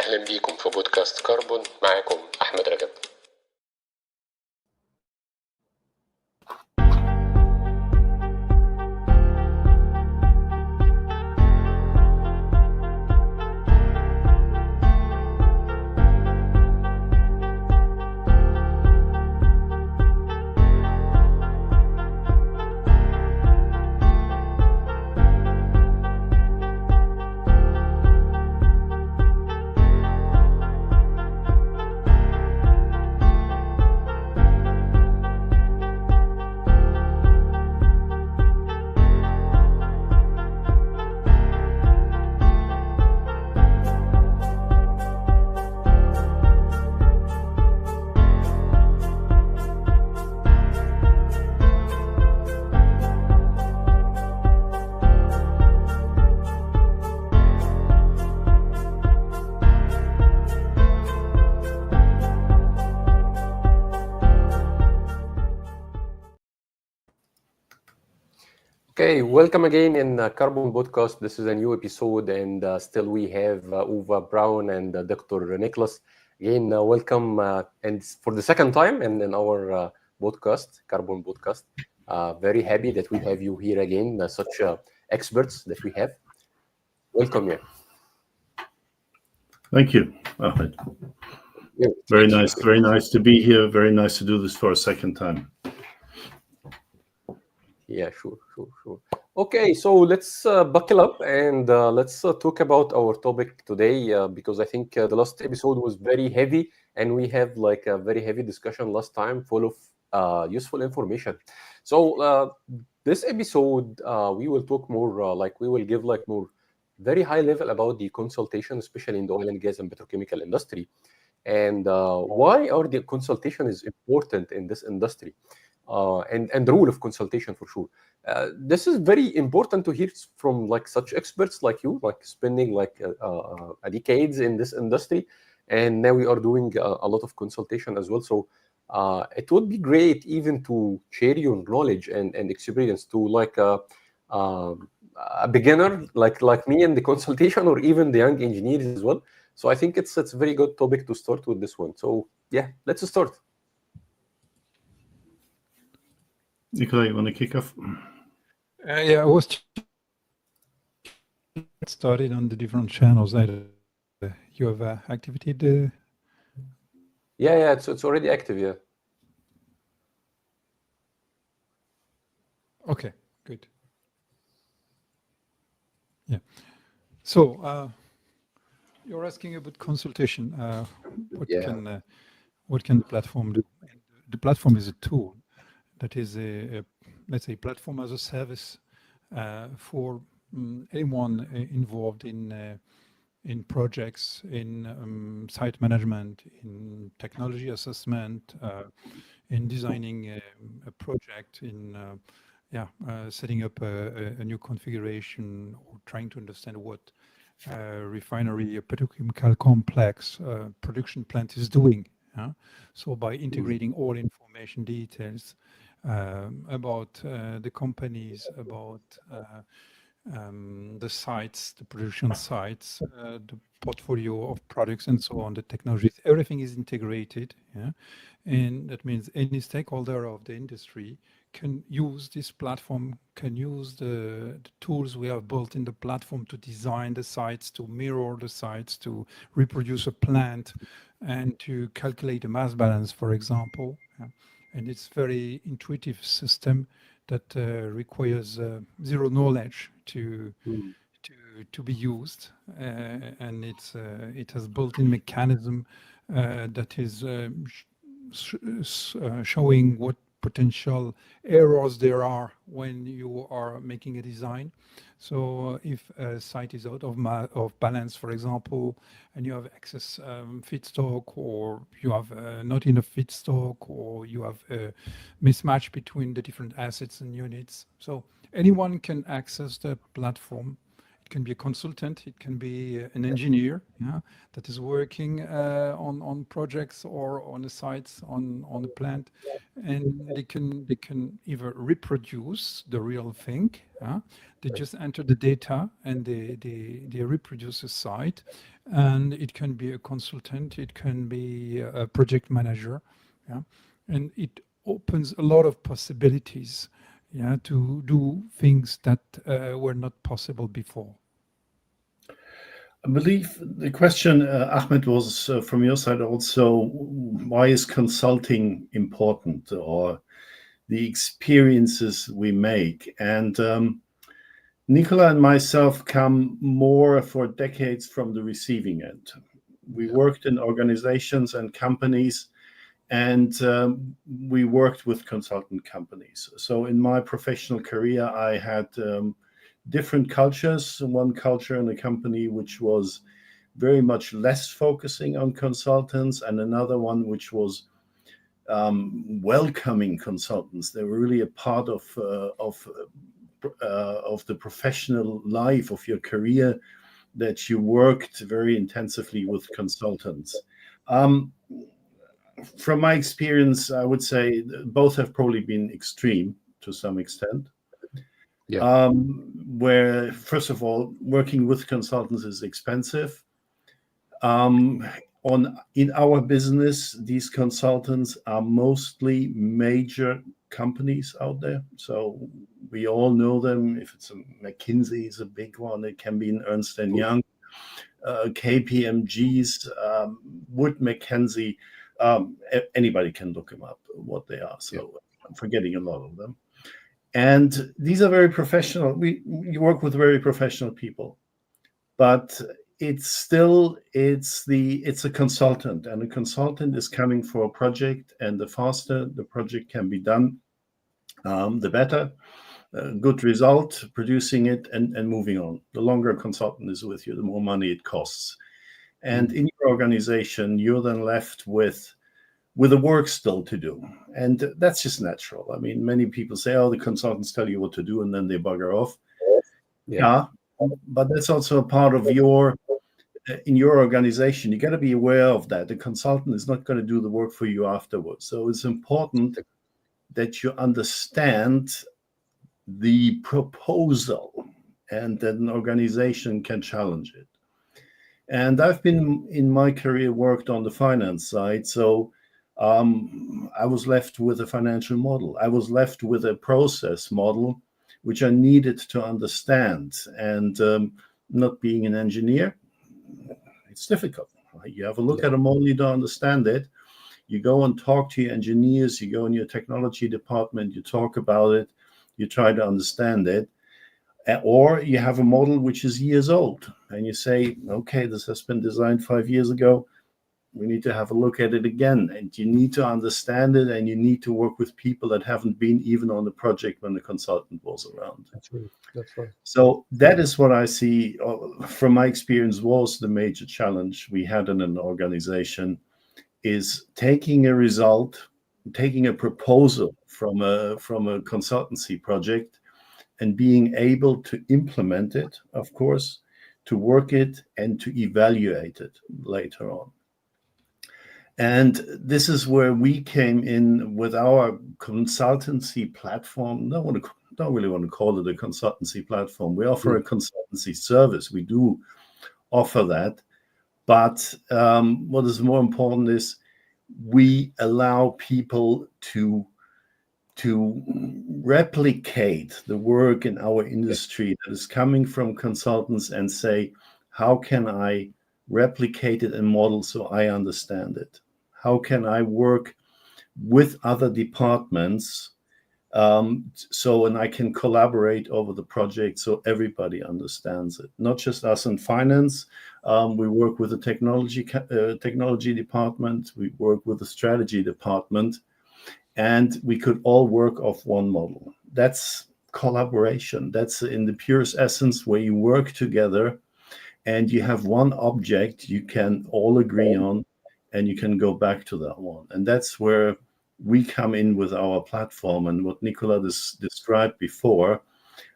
أهلا بيكم في بودكاست كربون. معاكم أحمد رجب. Okay, welcome again in Carbon Podcast. This is a new episode, and still we have Uwe Brown and Dr. Nicholas. Again, welcome, and for the second time in our podcast, Carbon Podcast. Very happy that we have you here again, such experts that we have. Welcome here. Thank you, Ahmed. Very nice to be here. Very nice to do this for a second time. Yeah, sure. Okay, so let's buckle up and let's talk about our topic today because I think the last episode was very heavy and we have like a very heavy discussion last time full of useful information. So this episode, we will talk more we will give like more very high level about the consultation, especially in the oil and gas and petrochemical industry, and why are the consultation is important in this industry. And the role of consultation for sure. This is very important to hear from like such experts like you, like spending like a decades in this industry, and now we are doing a lot of consultation as well. So it would be great even to share your knowledge and experience to like a beginner like me in the consultation, or even the young engineers as well. So I think it's a very good topic to start with this one. So yeah, let's start. Nikolai, you want to kick off? Yeah, I was started on the different channels that you have activated. Yeah, it's already active. Yeah. Okay, good. Yeah. So you're asking about consultation. What can the platform do? And the platform is a tool. That is let's say, platform as a service for anyone involved in projects, in site management, in technology assessment, in designing a project, in setting up a new configuration, or trying to understand what refinery, a petrochemical complex, production plant is doing. So by integrating all information details about the companies, about the sites, the production sites, the portfolio of products and so on, the technologies, everything is integrated. And that means any stakeholder of the industry can use this platform, can use the tools we have built in the platform to design the sites, to mirror the sites, to reproduce a plant, and to calculate a mass balance, for example. And it's very intuitive system that requires zero knowledge to be used, and it has built-in mechanism that is showing what potential errors there are when you are making a design. So if a site is out of balance, for example, and you have excess feedstock, or you have not enough feedstock, or you have a mismatch between the different assets and units. So anyone can access the platform, It can be a consultant, it can be an engineer, yeah, that is working on projects or on the sites on a plant, and they can either reproduce the real thing. They just enter the data and they reproduce a site, and it can be a consultant, it can be a project manager, yeah, and it opens a lot of possibilities, yeah, to do things that were not possible before. I believe the question, Ahmed, was from your side also, why is consulting important, or the experiences we make? And Nicola and myself come more for decades from the receiving end. We worked in organizations and companies, and we worked with consultant companies. So in my professional career, I had different cultures. One culture in a company which was very much less focusing on consultants, and another one which was welcoming consultants. They were really a part of the professional life of your career, that you worked very intensively with consultants. From my experience, I would say both have probably been extreme to some extent. Yeah. Where, first of all, working with consultants is expensive. In our business, these consultants are mostly major companies out there. So we all know them. If it's a McKinsey, is a big one. It can be an Ernst & Young, KPMG's, Wood Mackenzie. Anybody can look them up, what they are. So I'm forgetting a lot of them. And these are very professional. You work with very professional people, but it's a consultant, and a consultant is coming for a project, and the faster the project can be done, the better. Good result, producing it and moving on. The longer a consultant is with you, the more money it costs. And in your organization, you're then left with the work still to do. And that's just natural. I mean, many people say, oh, the consultants tell you what to do and then they bugger off. Yeah, but that's also a part of in your organization. You got to be aware of that. The consultant is not going to do the work for you afterwards. So it's important that you understand the proposal and that an organization can challenge it. And I've been, in my career, worked on the finance side. So I was left with a financial model. I was left with a process model, which I needed to understand. And not being an engineer, it's difficult. Right? You have a look at a model, you don't understand it. You go and talk to your engineers, you go in your technology department, you talk about it, you try to understand it. Or you have a model which is years old, and you say, okay, this has been designed 5 years ago. We need to have a look at it again. And you need to understand it, and you need to work with people that haven't been even on the project when the consultant was around. That's right. So that is what I see from my experience was the major challenge we had in an organization, is taking a result, taking a proposal from a consultancy project, and being able to implement it, of course, to work it and to evaluate it later on. And this is where we came in with our consultancy platform. Don't really want to call it a consultancy platform. We offer a consultancy service. We do offer that. But what is more important is we allow people to replicate the work in our industry that is coming from consultants and say, how can I replicate it and model so I understand it? How can I work with other departments and I can collaborate over the project so everybody understands it? Not just us in finance. We work with the technology department. We work with the strategy department. And we could all work off one model. That's collaboration. That's in the purest essence, where you work together and you have one object you can all agree on, and you can go back to that one. And that's where we come in with our platform. And what Nicola described before,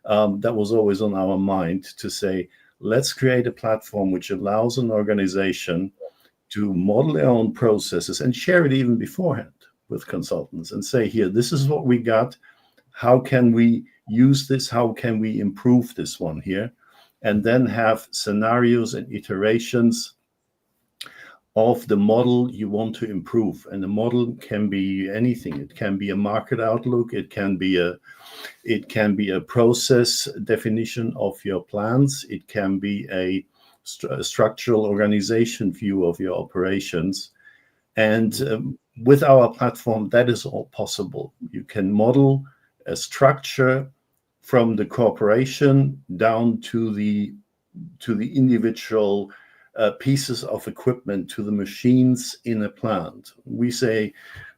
that was always on our mind to say, let's create a platform which allows an organization to model their own processes and share it even beforehand with consultants and say, here, this is what we got. How can we use this? How can we improve this one here? And then have scenarios and iterations of the model you want to improve. And the model can be anything. It can be a market outlook. It can be a process definition of your plans. It can be a structural organization view of your operations. And with our platform, that is all possible. You can model a structure from the corporation down to the individual pieces of equipment, to the machines in a plant. We say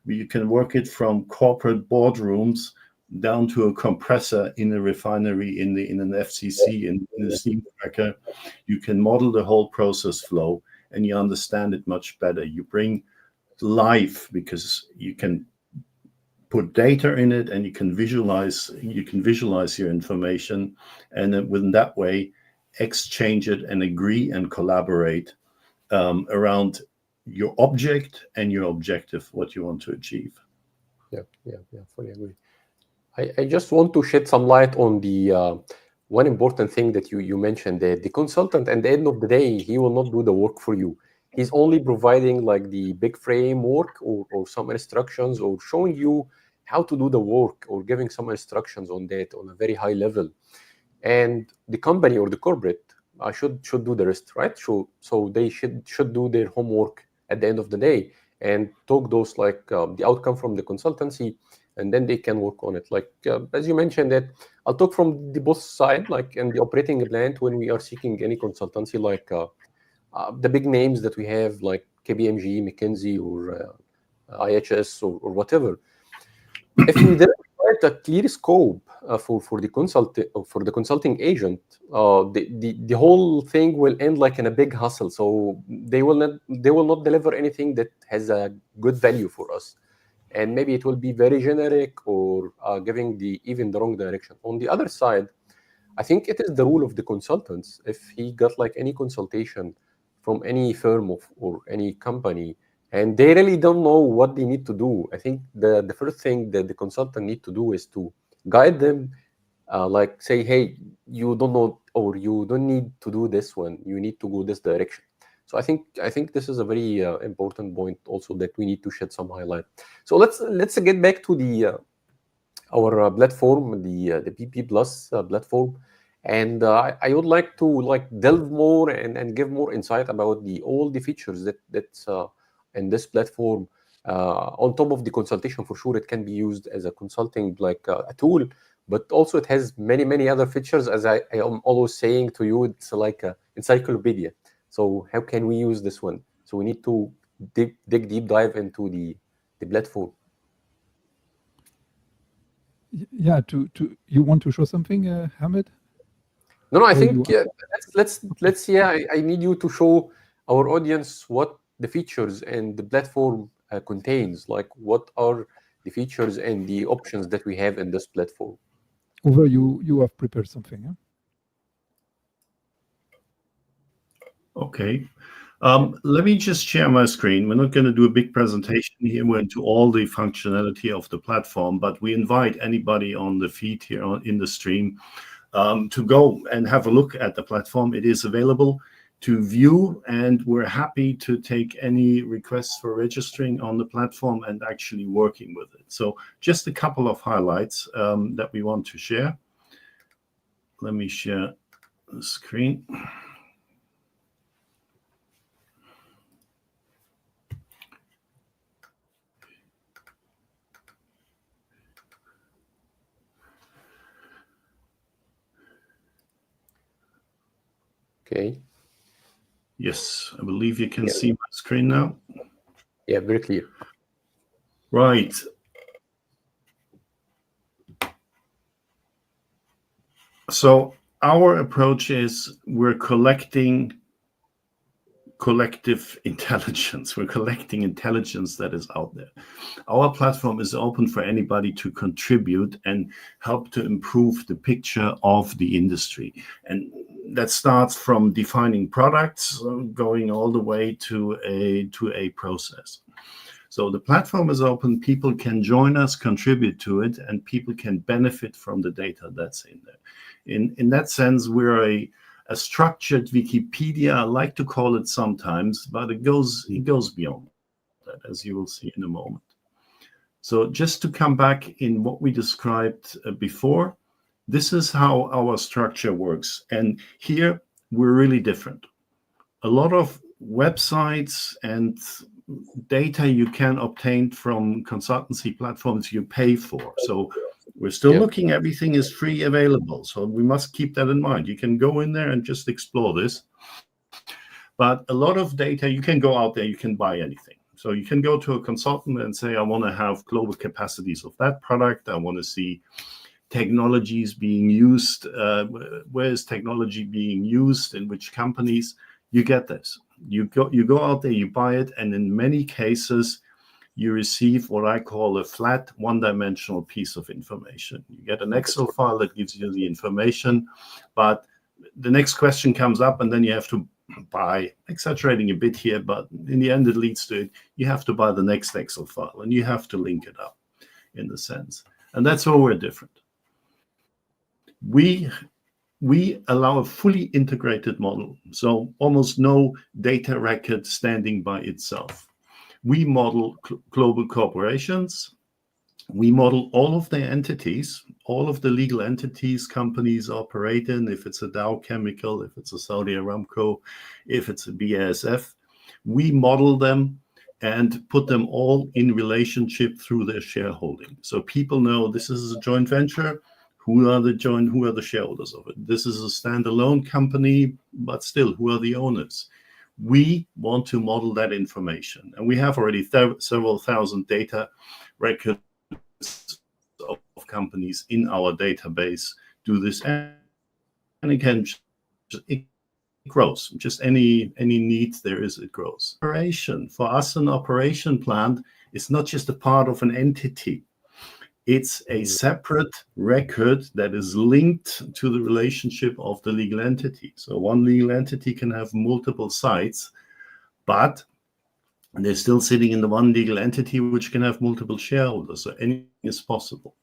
you can work it from corporate boardrooms down to a compressor in a refinery, in an FCC, in a steam cracker. You can model the whole process flow, and you understand it much better. You bring life because you can put data in it, and you can visualize your information, and then within that way exchange it and agree and collaborate around your object and your objective, what you want to achieve. Yeah, fully agree. I just want to shed some light on the one important thing that you mentioned, that the consultant, at the end of the day, he will not do the work for you. He's only providing like the big framework or some instructions, or showing you how to do the work, or giving some instructions on that on a very high level. And the company or the corporate should do the rest, right? So they should do their homework at the end of the day and talk those like the outcome from the consultancy, and then they can work on it. Like as you mentioned, that I'll talk from the both side, like in the operating plant when we are seeking any consultancy, like the big names that we have, like KPMG, McKinsey, or IHS, or whatever. If we then provide a clear scope for the consulting agent, the whole thing will end like in a big hustle. So they will not deliver anything that has a good value for us, and maybe it will be very generic, or giving even the wrong direction. On the other side, I think it is the role of the consultants. If he got like any consultation from any firm or any company, and they really don't know what they need to do, I think the first thing that the consultant need to do is to guide them, like say, hey, you don't know, or you don't need to do this one, you need to go this direction. So I think this is a very important point also that we need to shed some highlight. So let's get back to the our platform, the PPLUS platform, and I would like to like delve more and give more insight about all the features that's in this platform. On top of the consultation, for sure, it can be used as a consulting like a tool, but also it has many other features. As I am always saying to you, it's like an encyclopedia. So how can we use this one? So we need to dig deep dive into the platform. Yeah, you want to show something, Hamid? No, I Or think you- let's I need you to show our audience what the features and the platform contains. Like, what are the features and the options that we have in this platform? Over, you have prepared something, huh? Okay. Let me just share my screen. We're not going to do a big presentation here. We're into all the functionality of the platform, but we invite anybody on the feed here in the stream to go and have a look at the platform. It is available to view, and we're happy to take any requests for registering on the platform and actually working with it. So just a couple of highlights that we want to share. Let me share the screen. Okay. Yes, I believe you can see my screen now. Yeah, very clear. Right. So our approach is we're collecting collective intelligence. We're collecting intelligence that is out there. Our platform is open for anybody to contribute and help to improve the picture of the industry. And that starts from defining products, going all the way to a process. So the platform is open. People can join us, contribute to it, and people can benefit from the data that's in there. In that sense, we're a structured Wikipedia. I like to call it sometimes, but it goes beyond that, as you will see in a moment. So just to come back in what we described before, this is how our structure works. And here we're really different. A lot of websites and data you can obtain from consultancy platforms you pay for. So we're still looking, everything is free available. So we must keep that in mind. You can go in there and just explore this. But a lot of data, you can go out there, you can buy anything. So you can go to a consultant and say, I want to have global capacities of that product. I want to see technologies being used. Where is technology being used? In which companies? You get this. You go out there, you buy it, and in many cases, you receive what I call a flat one-dimensional piece of information. You get an Excel file that gives you the information, but the next question comes up, and then you have to buy, exaggerating a bit here, but in the end, it leads to it. You have to buy the next Excel file, and you have to link it up in the sense. And that's where we're different. We allow a fully integrated model, so almost no data record standing by itself. We model global corporations. We model all of their entities, all of the legal entities companies operate in, if it's a Dow Chemical, if it's a Saudi Aramco, if it's a BASF. We model them and put them all in relationship through their shareholding. So people know this is a joint venture. Who are the shareholders of it? This is a standalone company, but still, who are the owners? We want to model that information. And we have already several thousand data records of companies in our database do this. And again, it grows. Just any need there is, it grows. Operation. For us, an operation plan is not just a part of an entity. It's a separate record that is linked to the relationship of the legal entity. So one legal entity can have multiple sites, but they're still sitting in the one legal entity, which can have multiple shareholders. So anything is possible.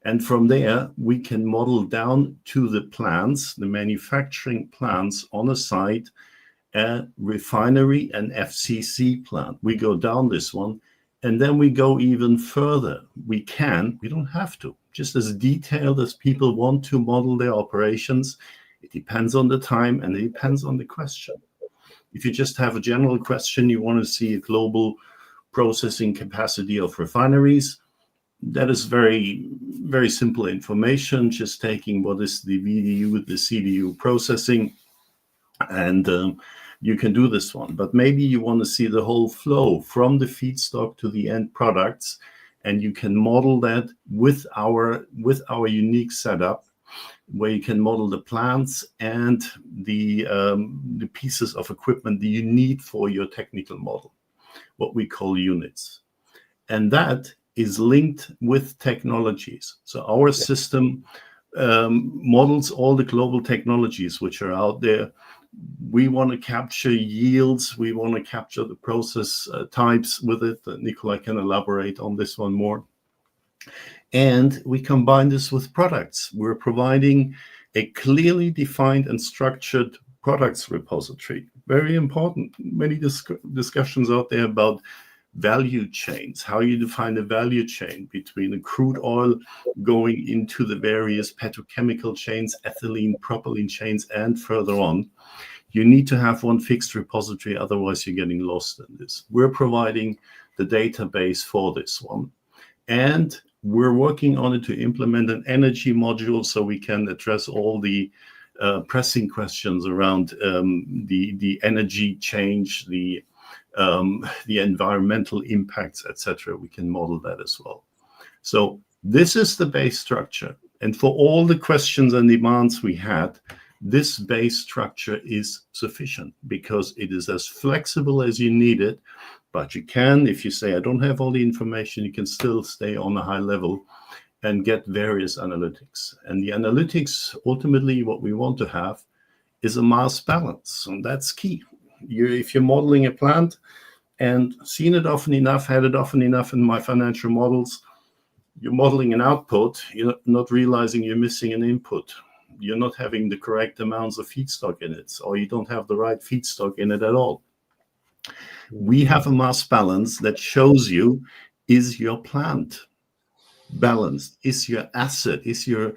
And from there, we can model down to the plants, the manufacturing plants on a site, a refinery, an FCC plant. We go down this one. And then we go even further. We don't have to, just as detailed as people want to model their operations. It depends on the time and it depends on the question. If you just have a general question, you want to see a global processing capacity of refineries, that is very, very simple information, just taking what is the VDU, the CDU processing, and you can do this one. But maybe you want to see the whole flow from the feedstock to the end products, and you can model that with our unique setup, where you can model the plants and the pieces of equipment that you need for your technical model, what we call units. And that is linked with technologies. So our system models all the global technologies which are out there. We want to capture yields. We want to capture the process types with it. Nikolai can elaborate on this one more. And we combine this with products. We're providing a clearly defined and structured products repository. Very important. Many discussions out there about value chains, how you define the value chain between the crude oil going into the various petrochemical chains, ethylene, propylene chains, and further on. You need to have one fixed repository, otherwise you're getting lost in this. We're providing the database for this one. And we're working on it to implement an energy module so we can address all the pressing questions around the energy change, the environmental impacts, etc. We can model that as well. So this is the base structure. And for all the questions and demands we had, this base structure is sufficient because it is as flexible as you need it. But you can, if you say, I don't have all the information, you can still stay on a high level and get various analytics. And the analytics, ultimately, what we want to have is a mass balance. And that's key. If you're modeling a plant and seen it often enough, had it often enough in my financial models, you're modeling an output, you're not realizing you're missing an input. You're not having the correct amounts of feedstock in it, or you don't have the right feedstock in it at all. We have a mass balance that shows you, is your plant balanced? Is your asset, is your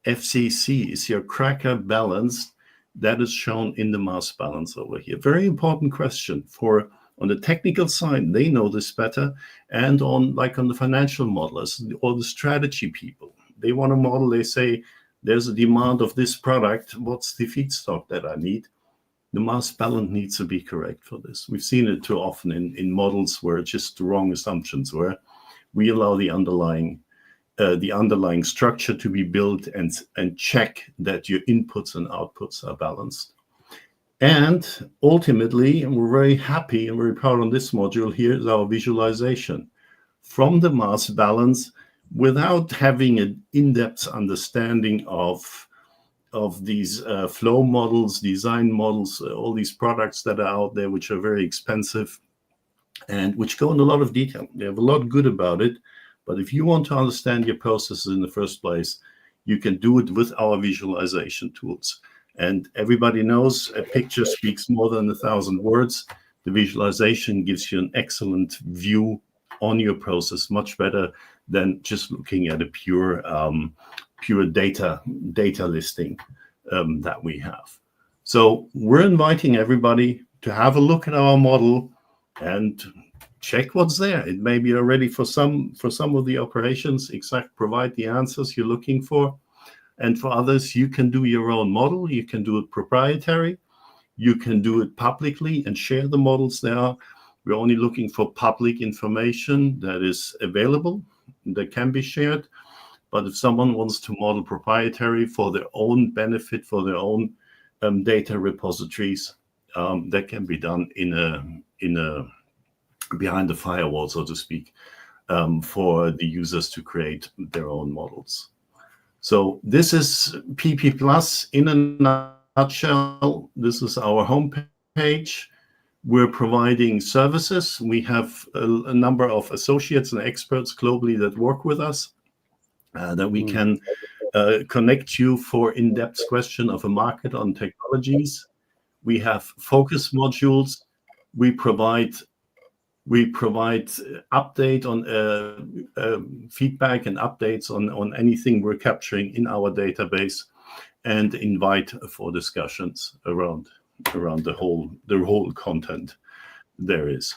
FCC, is your cracker balanced? That is shown in the mass balance over here. Very important question for, on the technical side, they know this better, and on the financial modelers or the strategy people, they want to model, they say, there's a demand of this product, what's the feedstock that I need? The mass balance needs to be correct for this. We've seen it too often in models where it's just the wrong assumptions, where we allow the underlying structure to be built and check that your inputs and outputs are balanced. And ultimately, and we're very happy and very proud on this module here, is our visualization from the mass balance without having an in-depth understanding of these flow models, design models, all these products that are out there, which are very expensive and which go in a lot of detail. They have a lot good about it. But if you want to understand your processes in the first place, you can do it with our visualization tools. And everybody knows a picture speaks more than 1,000 words. The visualization gives you an excellent view on your process, much better than just looking at a pure data listing that we have. So we're inviting everybody to have a look at our model and check what's there. It may be already for some of the operations, provide the answers you're looking for. And for others, you can do your own model. You can do it proprietary. You can do it publicly and share the models there. We're only looking for public information that is available, that can be shared. But if someone wants to model proprietary for their own benefit, for their own data repositories, that can be done in a behind the firewall, so to speak, for the users to create their own models. So this is PPLUS in a nutshell. This is our homepage. We're providing services. We have a number of associates and experts globally that work with us, that we can connect you for in-depth question of a market on technologies. We have focus modules. We provide update on feedback and updates on anything we're capturing in our database, and invite for discussions around the whole content there is.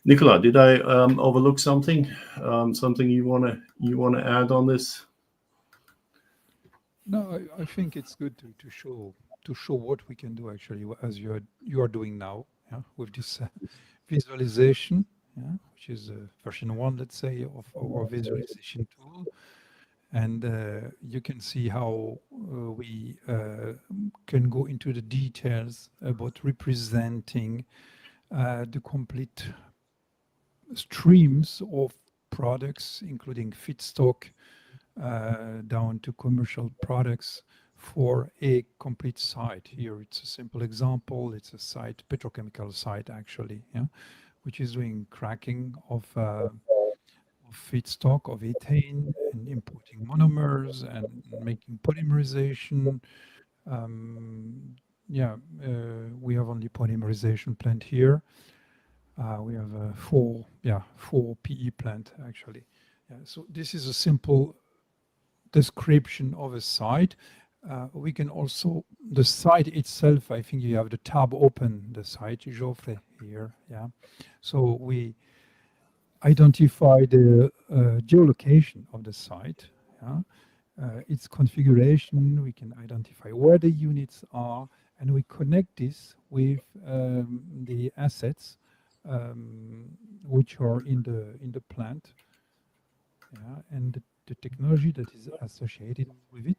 Nicola, did I overlook something? Something you wanna add on this? No, I think it's good to show what we can do actually, as you are doing now, yeah, with this visualization, yeah, which is version 1, let's say, of our visualization tool. And you can see how we can go into the details about representing the complete streams of products, including feedstock, down to commercial products for a complete site. Here it's a simple example. It's a site, petrochemical site actually, yeah, which is doing cracking of feedstock of ethane and importing monomers and making polymerization. We have only polymerization plant here. We have four PE plant actually. Yeah, so this is a simple description of a site. We can also, the site itself, I think you have the tab open, the site, Geoffrey, here, yeah. So we identify the geolocation of the site, yeah. Its configuration, we can identify where the units are, and we connect this with the assets which are in the plant, yeah, and the technology that is associated with it.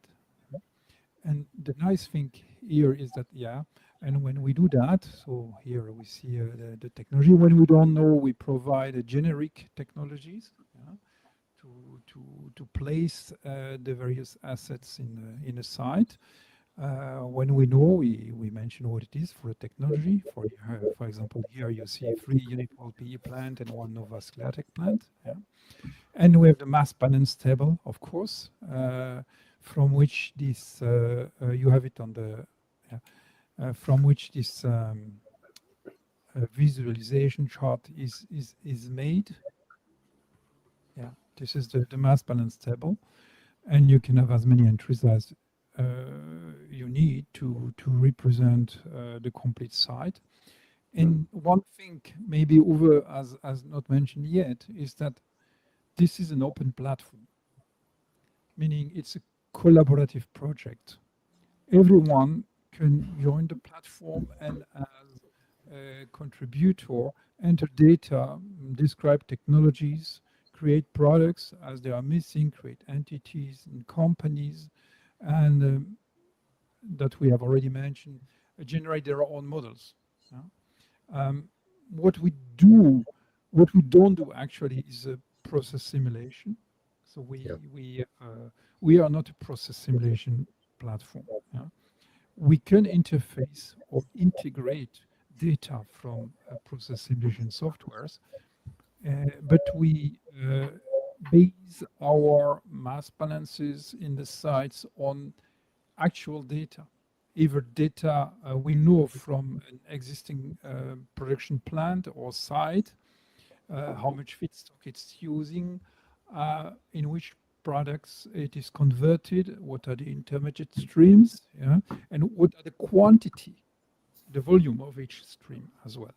And the nice thing here is that, and when we do that, so here we see the technology. When we don't know, we provide generic technologies to place the various assets in a site. When we know, we mention what it is for a technology. For example, here you see 3 unipole PE plant and 1 novascleratec plant. And we have the mass balance table, of course, from which this you have it on the from which this visualization chart is made. Yeah, this is the mass balance table, and you can have as many entries as you need to represent the complete site. And one thing maybe Uwe has not mentioned yet is that this is an open platform, meaning it's a collaborative project. Everyone can join the platform and as a contributor, enter data, describe technologies, create products as they are missing, create entities and companies, and that we have already mentioned, generate their own models. What we don't do actually is a process simulation. So we are not a process simulation platform. We can interface or integrate data from process simulation softwares, but we base our mass balances in the sites on actual data, either data we know from an existing production plant or site, how much feedstock it's using, in which products it is converted, what are the intermediate streams, and what are the quantity, the volume of each stream as well.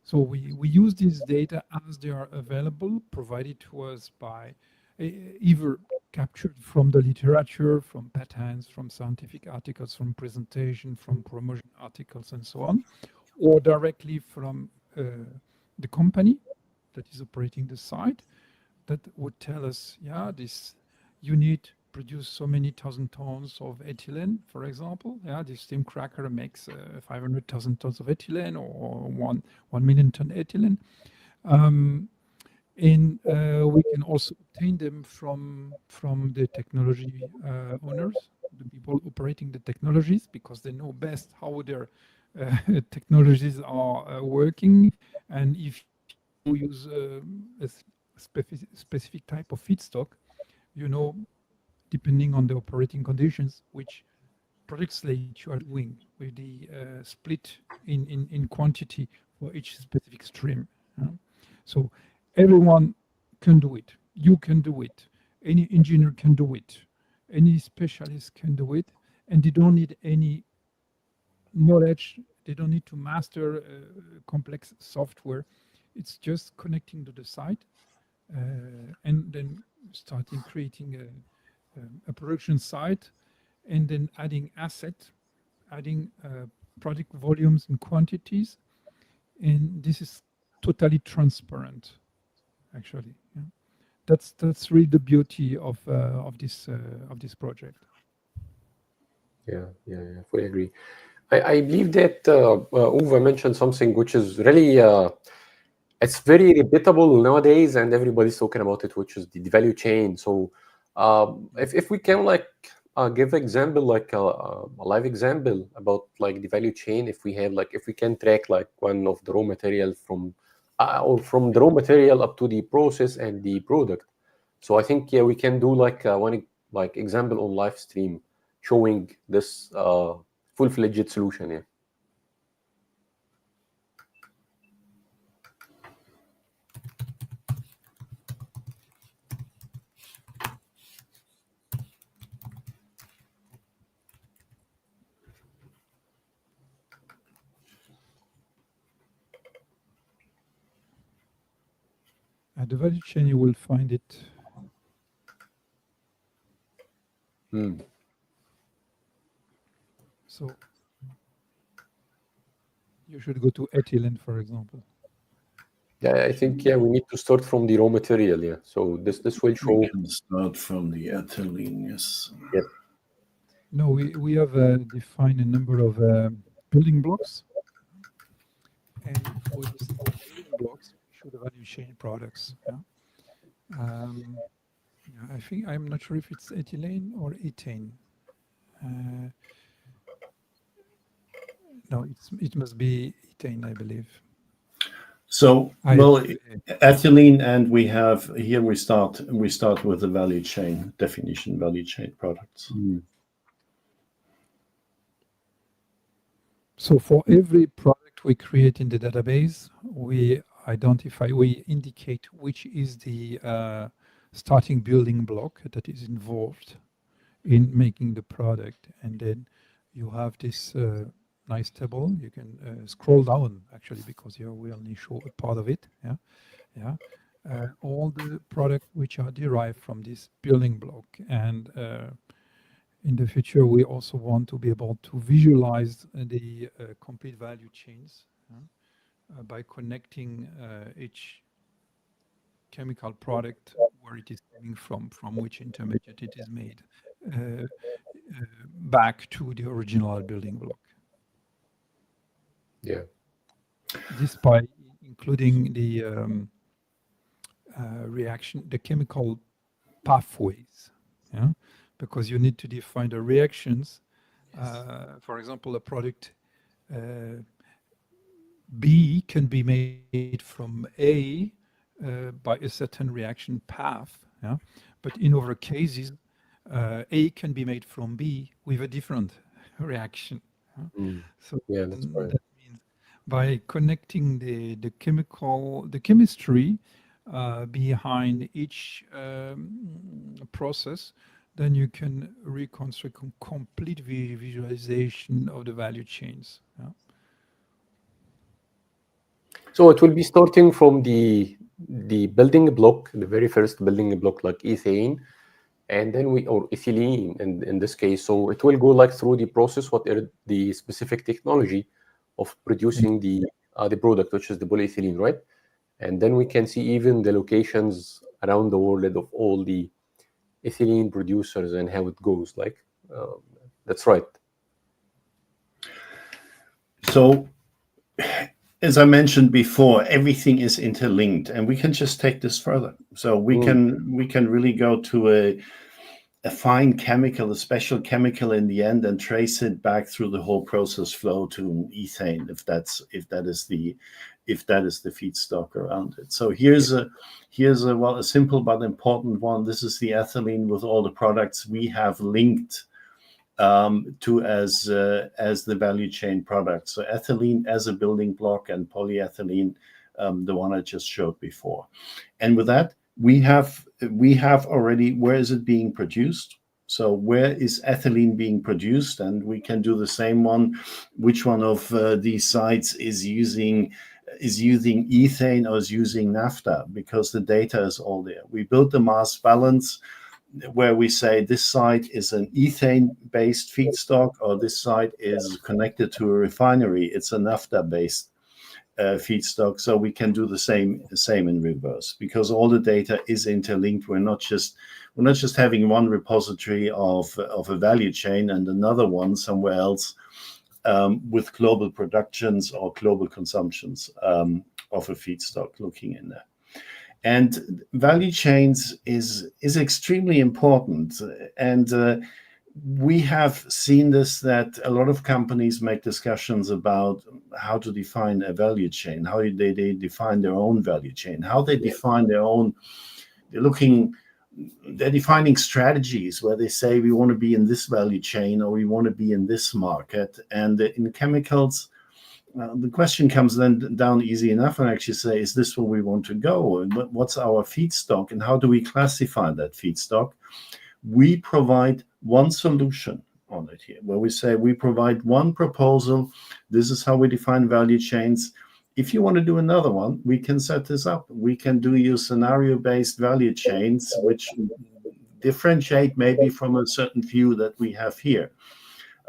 So we use these data as they are available, provided to us by either captured from the literature, from patents, from scientific articles, from presentation, from promotion articles, and so on, or directly from the company that is operating the site, that would tell us, this unit produce so many thousand tons of ethylene, for example. This steam cracker makes 500,000 tons of ethylene or 1 million ton ethylene. And we can also obtain them from the technology owners, the people operating the technologies, because they know best how their technologies are working. And if you use a specific type of feedstock, depending on the operating conditions, which product slate you are doing with the split in quantity for each specific stream. So everyone can do it. You can do it. Any engineer can do it. Any specialist can do it. And they don't need any knowledge. They don't need to master complex software. It's just connecting to the site and then starting creating a production site, and then adding adding product volumes and quantities. And this is totally transparent, actually. That's really the beauty of this project. Yeah, fully agree. I believe that Uwe mentioned something which is really it's very repeatable nowadays, and everybody's talking about it, which is the value chain. So if we can give example, like a live example about like the value chain, if we can track like one of the raw material from or from the raw material up to the process and the product. So I think we can do like one example on live stream showing this full-fledged solution. Yeah. At the value chain, you will find it. So you should go to ethylene, for example. Yeah, I think we need to start from the raw material. Yeah, so this will show. We can start from the ethylene. Yes. Yep. No, we have defined a number of building blocks, and for these building blocks, we show the value chain products. Yeah. Yeah, I think I'm not sure if it's ethylene or ethane. No, it must be ethane, I believe. So, I- well, ethylene, and we have here we start with the value chain definition, value chain products. So for every product we create in the database, we indicate which is the starting building block that is involved in making the product. And then you have this nice table. You can scroll down, actually, because here we only show a part of it. Yeah, yeah. All the products which are derived from this building block. And in the future, we also want to be able to visualize the complete value chains by connecting each chemical product, where it is coming from which intermediate it is made, back to the original building block. Yeah. This by including the the chemical pathways. Yeah. Because you need to define the reactions. For example, a product B can be made from A by a certain reaction path. Yeah? But in other cases, A can be made from B with a different reaction. So Yeah, that's right. that means by connecting the chemistry behind each process, then you can reconstruct a complete visualization of the value chains. Yeah? So it will be starting from the building block, the very first building block, like ethane, and then or ethylene in this case. So it will go like through the process, what are the specific technology of producing the product, which is the polyethylene, right? And then we can see even the locations around the world of all the ethylene producers and how it goes. Like that's right. So, as I mentioned before, everything is interlinked, and we can just take this further. So we can really go to a fine chemical, a special chemical in the end, and trace it back through the whole process flow to ethane, if that is the feedstock around it. So here's a simple but important one. This is the ethylene with all the products we have linked to as the value chain product. So ethylene as a building block, and polyethylene, the one I just showed before. And with that, we have already, where is it being produced? So where is ethylene being produced? And we can do the same one. Which one of these sites is using ethane or is using naphtha? Because the data is all there. We built the mass balance where we say this site is an ethane-based feedstock, or this site is connected to a refinery. It's a naphtha-based feedstock. So we can do the same in reverse, because all the data is interlinked. We're not just having one repository of a value chain and another one somewhere else with global productions or global consumptions of a feedstock looking in there. And value chains is extremely important. And we have seen this, that a lot of companies make discussions about how to define a value chain, how they define their own value chain, how they define their own. They're defining strategies where they say we want to be in this value chain or we want to be in this market. And in chemicals, the question comes then down easy enough and actually say, is this where we want to go? And what's our feedstock, and how do we classify that feedstock? We provide one solution on it here, where we say we provide one proposal. This is how we define value chains. If you want to do another one, we can set this up. We can do your scenario-based value chains, which differentiate maybe from a certain view that we have here.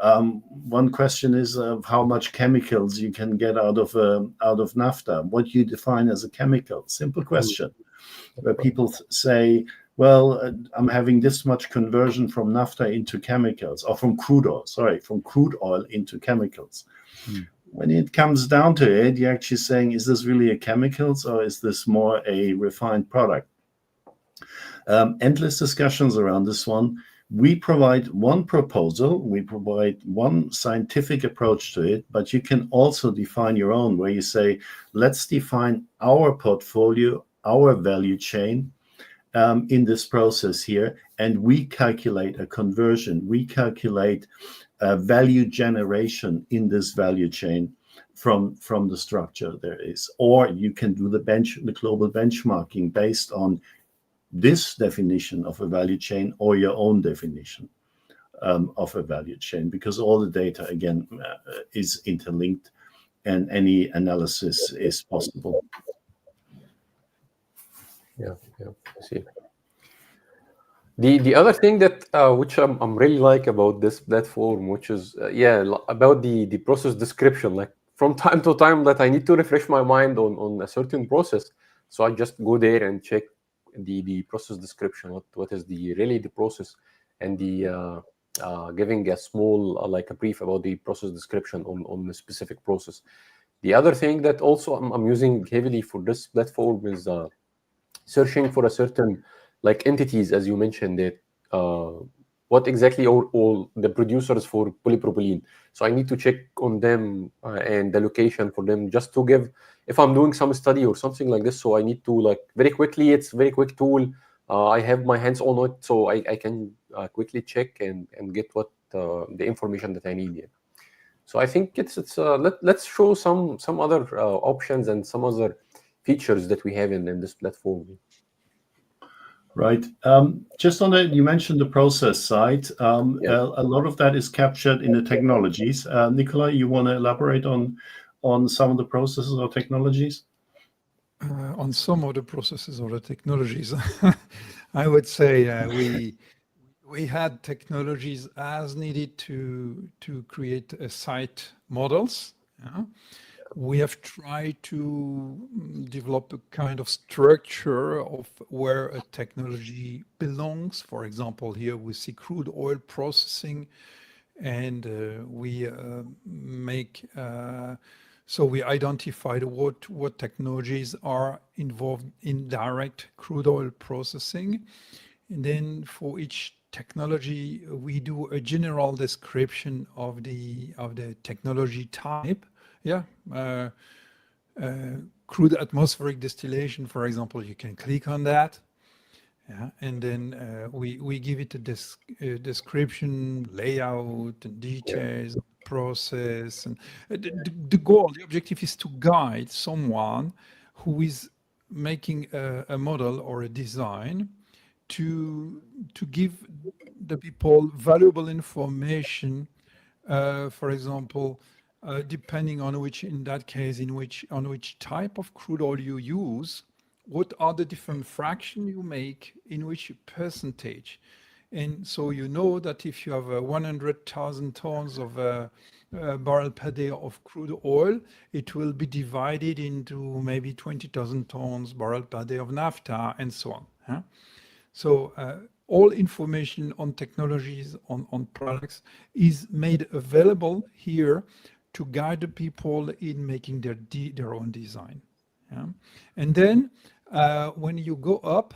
One question is how much chemicals you can get out of naphtha. What you define as a chemical? Simple question. Where people say well, I'm having this much conversion from naphtha into chemicals, or from crude oil into chemicals. When it comes down to it, you're actually saying, is this really a chemicals, or is this more a refined product? Endless discussions around this one. We provide one proposal, we provide one scientific approach to it, but you can also define your own, where you say, let's define our portfolio, our value chain in this process here, and we calculate a conversion, we calculate value generation in this value chain from the structure there is. Or you can do the global benchmarking based on this definition of a value chain or your own definition of a value chain, because all the data, again, is interlinked and any analysis is possible. Yeah, I see. The other thing that which I'm really like about this platform, which is about the process description. Like from time to time that I need to refresh my mind on a certain process, so I just go there and check the process description. What is the process, and the giving a small like a brief about the process description on the specific process. The other thing that also I'm using heavily for this platform is searching for a certain like entities, as you mentioned, that what exactly all the producers for polypropylene. So I need to check on them and the location for them, just to give, if I'm doing some study or something like this. So I need to like very quickly, it's very quick tool. I have my hands on it, so I can quickly check and get what the information that I need. Yeah. So I think let's show some other options and some other features that we have in this platform. Right. Just on that, you mentioned the process side. A lot of that is captured in the technologies. Nicola, you want to elaborate on some of the processes or technologies? On some of the processes or the technologies, I would say we had technologies as needed to create site models. Yeah. We have tried to develop a kind of structure of where a technology belongs. For example, here we see crude oil processing, and we so we identified what technologies are involved in direct crude oil processing. And then for each technology, we do a general description of the technology type. Yeah, crude atmospheric distillation, for example, you can click on that. Yeah, and then we give it a description, layout, and details of the process. And the goal, the objective is to guide someone who is making a model or a design to give the people valuable information. For example, depending on on which type of crude oil you use, what are the different fractions you make in which percentage. And so you know that if you have 100,000 tons of barrel per day of crude oil, it will be divided into maybe 20,000 tons barrel per day of naphtha, and so on. Huh? So all information on technologies, on products, is made available here to guide the people in making their own design. Yeah? And then when you go up,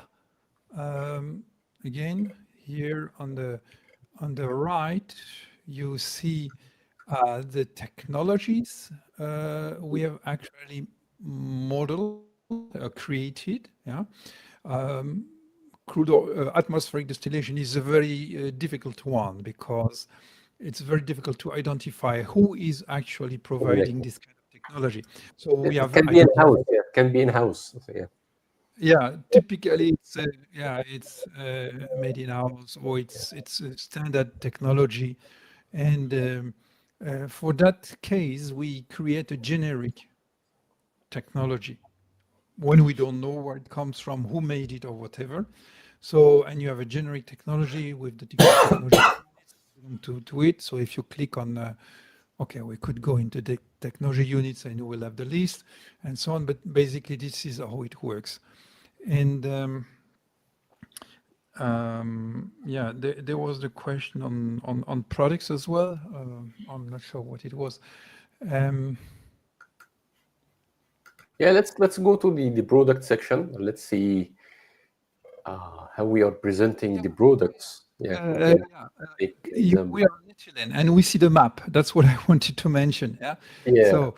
again, here on the right, you see the technologies we have actually modeled, created. Yeah. Crude oil, atmospheric distillation is a very difficult one, because it's very difficult to identify who is actually providing this kind of technology. So we have can be in-house. Yeah, can be in-house. So, yeah. Yeah, typically it's made in house, or it's a standard technology, and for that case we create a generic technology when we don't know where it comes from, who made it, or whatever. So, and you have a generic technology with the different technology to it. So if you click on, okay, we could go into the technology units and you will have the list and so on. But basically, this is how it works. And Yeah, there was the question on products as well. I'm not sure what it was. Yeah, let's go to the product section. Let's see how we are presenting the products. Yeah, we can take example. We are on ethylene, and we see the map. That's what I wanted to mention. Yeah. Yeah. So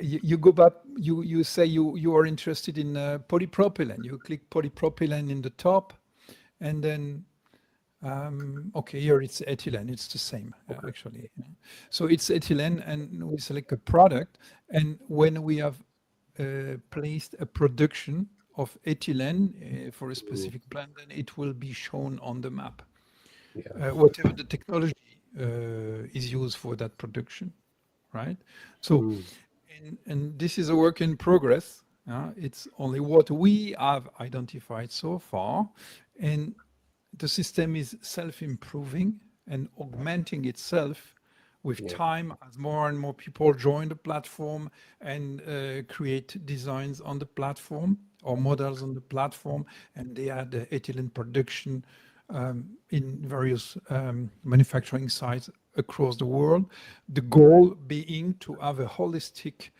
you go back. You say you are interested in polypropylene. You click polypropylene in the top, and then okay, here it's ethylene. It's the same actually. So it's ethylene, and we select a product, and when we have placed a production of ethylene for a specific plant, then it will be shown on the map. Yeah. Whatever the technology is used for that production, right? So, and this is a work in progress. It's only what we have identified so far, and the system is self-improving and augmenting itself with time as more and more people join the platform and create designs on the platform or models on the platform, and they add the ethylene production in various manufacturing sites across the world. The goal being to have a holistic,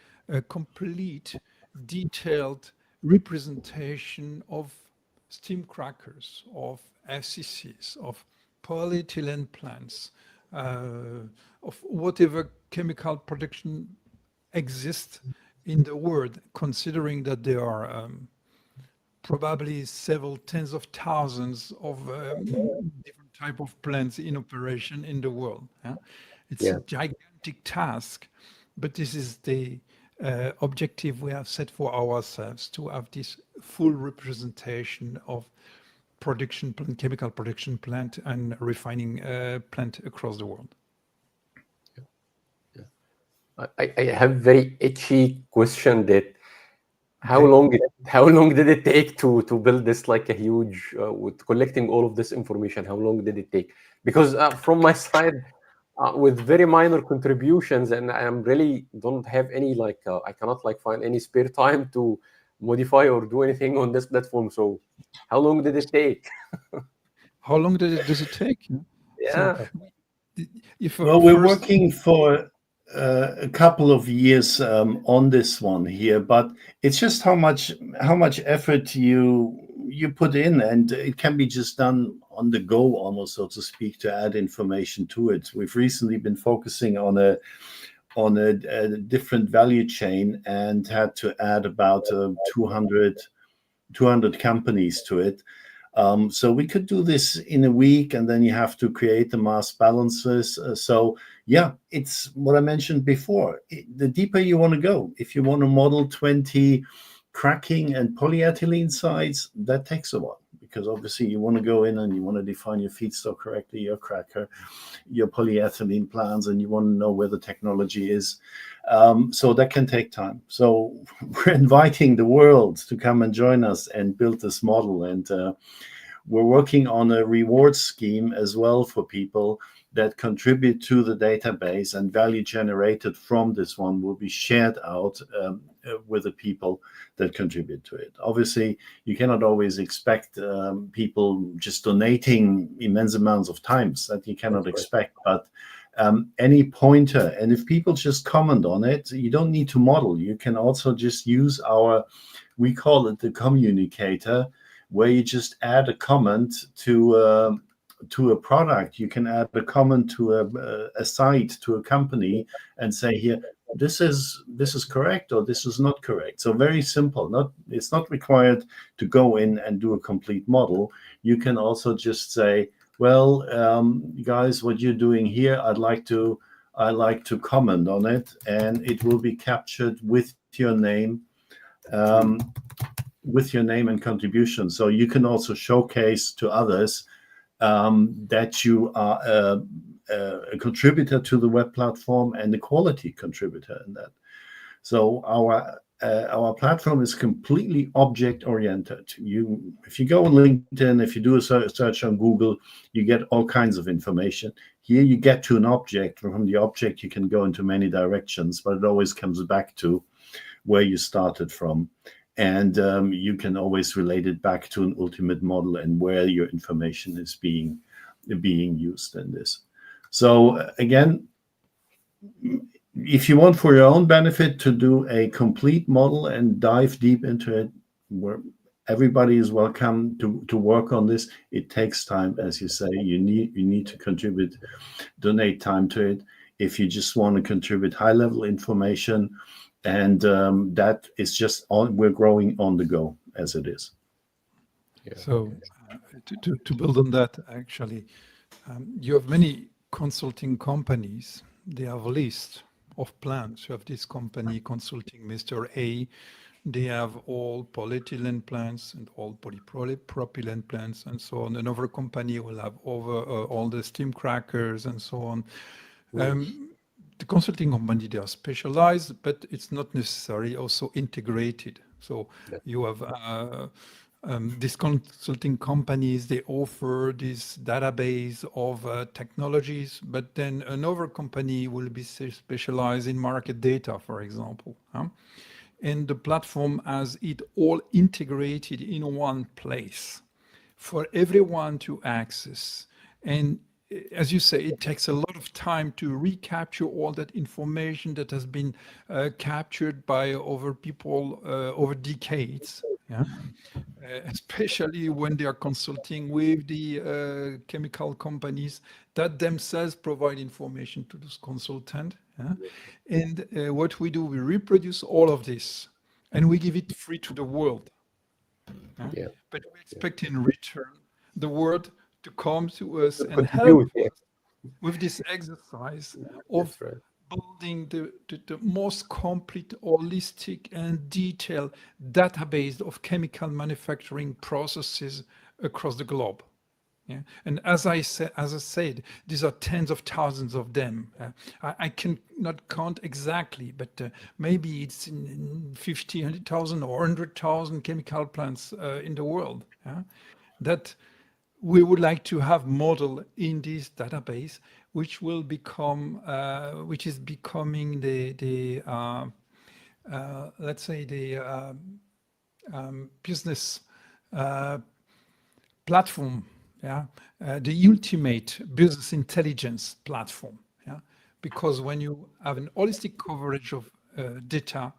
complete, detailed representation of steam crackers, of FCCs, of polyethylene plants, of whatever chemical production exists in the world, considering that there are probably several tens of thousands of different type of plants in operation in the world. It's a gigantic task, but this is the objective we have set for ourselves, to have this full representation of production plant, chemical production plant and refining plant across the world. I have very itchy question that how long did it take to build this like a huge with collecting all of this information? How long did it take? Because from my side, with very minor contributions, and I am really don't have any like I cannot like find any spare time to modify or do anything on this platform. So how long did it take? How long does it take? Yeah. So, well, we're working for a couple of years on this one here, but it's just how much effort you put in, and it can be just done on the go, almost, so to speak, to add information to it. We've recently been focusing on a different value chain and had to add about 200 companies to it. So we could do this in a week, and then you have to create the mass balances. So yeah, it's what I mentioned before. The deeper you want to go, if you want to model 20 cracking and polyethylene sites, that takes a while, because obviously you want to go in and you want to define your feedstock correctly, your cracker, your polyethylene plans, and you want to know where the technology is. So that can take time. So we're inviting the world to come and join us and build this model. And we're working on a reward scheme as well for people that contribute to the database, and value generated from this one will be shared out with the people that contribute to it. Obviously, you cannot always expect people just donating immense amounts of times. That you cannot expect, but any pointer, and if people just comment on it, you don't need to model. You can also just use we call it the communicator, where you just add a comment to a product. You can add a comment to a site, to a company, and say, here, this is correct, or this is not correct. So very simple. It's not required to go in and do a complete model. You can also just say, well, guys, what you're doing here, I'd like to comment on it, and it will be captured with your name. With your name and contribution. So you can also showcase to others that you are a contributor to the web platform and a quality contributor in that. So our platform is completely object oriented. If you go on LinkedIn, if you do a search on Google, you get all kinds of information. Here you get to an object. From the object you can go into many directions, but it always comes back to where you started from. and you can always relate it back to an ultimate model and where your information is being used in this. So again, if you want for your own benefit to do a complete model and dive deep into it, where everybody is welcome to work on this. It takes time, as you say. You need to contribute, donate time to it. If you just want to contribute high-level information, and that is just we're growing on the go as it is. Yeah. So to build on that, actually, you have many consulting companies. They have a list of plans. You have this company consulting Mr. A. They have all polyethylene plants and all polypropylene plants and so on. Another company will have all the steam crackers and so on. The consulting company, they are specialized, but it's not necessarily also integrated. So you have these consulting companies, they offer this database of technologies, but then another company will be specialized in market data, for example. And the platform has it all integrated in one place for everyone to access. And as you say, it takes a lot of time to recapture all that information that has been captured by other people over decades. Yeah. Especially when they are consulting with the chemical companies that themselves provide information to those consultants. Yeah? And what we do, we reproduce all of this and we give it free to the world. Yeah? But we expect in return the world to come to us and help us with this exercise of building the most complete, holistic, and detailed database of chemical manufacturing processes across the globe. Yeah. And as I said, these are tens of thousands of them. I cannot count exactly, but maybe it's in 50, 100,000 or 100,000 chemical plants in the world. Yeah? That we would like to have model in this database, which will become, which is becoming the let's say the business platform, yeah, the ultimate business intelligence platform, yeah, because when you have an holistic coverage of data,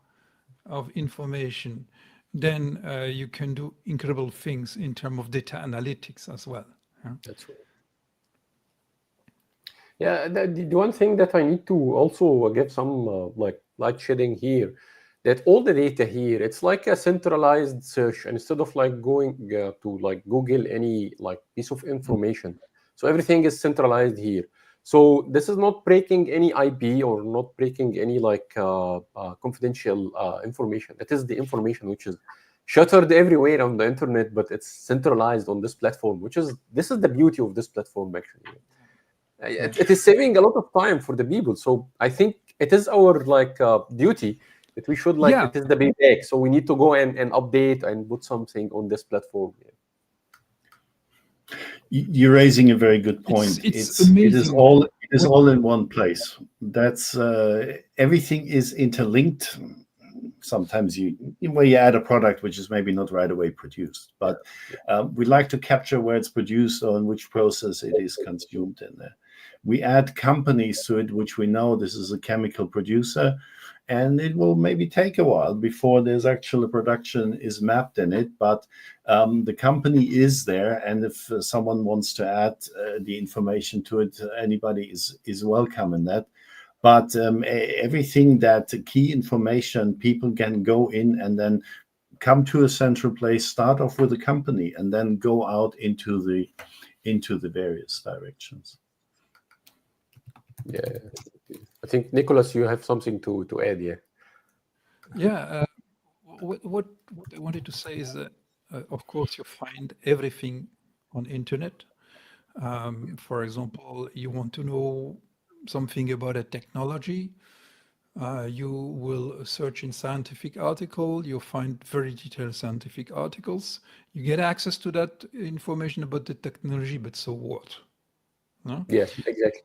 of information, then you can do incredible things in terms of data analytics as well. Yeah? That's right. Yeah, the one thing that I need to also give some like light shedding here, that all the data here, it's like a centralized search, and instead of like going to like Google any like piece of information. So everything is centralized here. So this is not breaking any IP or not breaking any like confidential information. It is the information which is shuttered everywhere on the internet, but it's centralized on this platform, this is the beauty of this platform actually. It is saving a lot of time for the people. So I think it is our like duty that we should like, it is the big egg. So we need to go and update and put something on this platform. You're raising a very good point. It's amazing. It is all in one place. That's everything is interlinked. Sometimes where you add a product which is maybe not right away produced, but we like to capture where it's produced or in which process it is consumed in there. We add companies to it, which we know this is a chemical producer, and it will maybe take a while before there's actual production is mapped in it, but the company is there, and if someone wants to add the information to it, anybody is welcome in that. But everything that key information, people can go in and then come to a central place, start off with a company, and then go out into the various directions. Yeah, I think Nicholas, you have something to add. Yeah, what I wanted to say is that of course you find everything on internet. For example, you want to know something about a technology, you will search in scientific article, you'll find very detailed scientific articles. You get access to that information about the technology, but so what? No? Yes, exactly.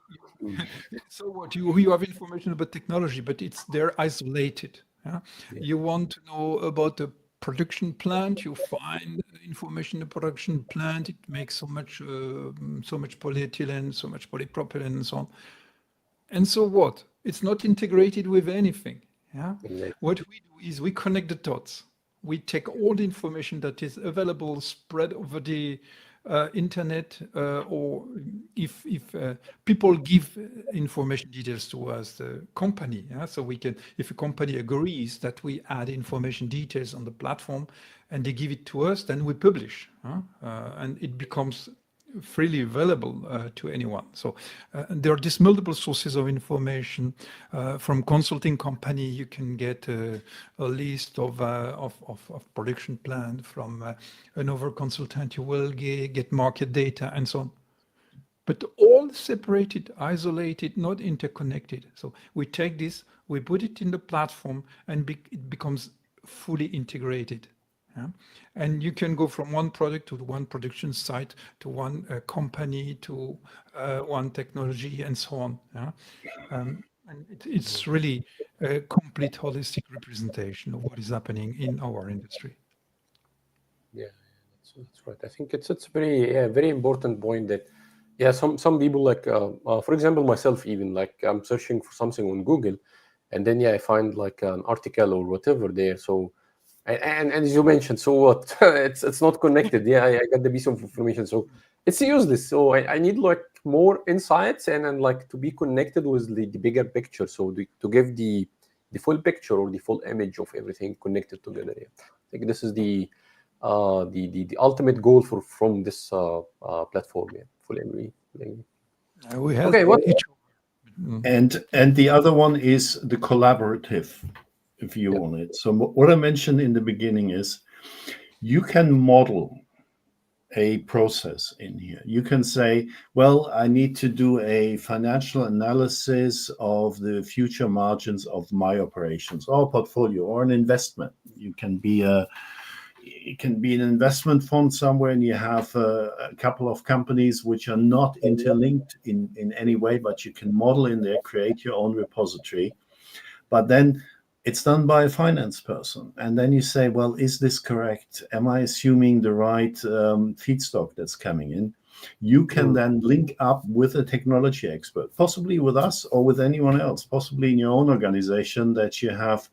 So what? You have information about technology, but it's there isolated. Yeah? You want to know about the production plant, you find information in the production plant. It makes so much polyethylene, so much polypropylene, and so on. And so what? It's not integrated with anything. Yeah. Exactly. What we do is we connect the dots. We take all the information that is available, spread over the internet, or if people give information details to us, the company. Yeah? So we can, if a company agrees that we add information details on the platform and they give it to us, then we publish, and it becomes freely available to anyone. So there are these multiple sources of information. From consulting company, you can get a list of production plan. From another consultant, you will get market data and so on. But all separated, isolated, not interconnected. So we take this, we put it in the platform, and it becomes fully integrated. Yeah? And you can go from one product to one production site, to one company, to one technology, and so on. Yeah? And it's really a complete holistic representation of what is happening in our industry. Yeah, that's right. I think it's very important point that some people like for example myself, even like I'm searching for something on Google, and then I find like an article or whatever there. So and as you mentioned, so what? it's not connected. I got the piece of information, so it's useless. So I need like more insights and like to be connected with the bigger picture. So to give the full picture or the full image of everything connected together. Yeah. I think this is the ultimate goal from this platform. Yeah, fully agree. We have Okay, what? And the other one is the collaborative view on it. So what I mentioned in the beginning is you can model a process in here. You can say, well, I need to do a financial analysis of the future margins of my operations or portfolio or an investment. It can be an investment fund somewhere, and you have a couple of companies which are not interlinked in any way, but you can model in there, create your own repository. But then it's done by a finance person. And then you say, well, is this correct? Am I assuming the right feedstock that's coming in? You can then link up with a technology expert, possibly with us or with anyone else, possibly in your own organization that you have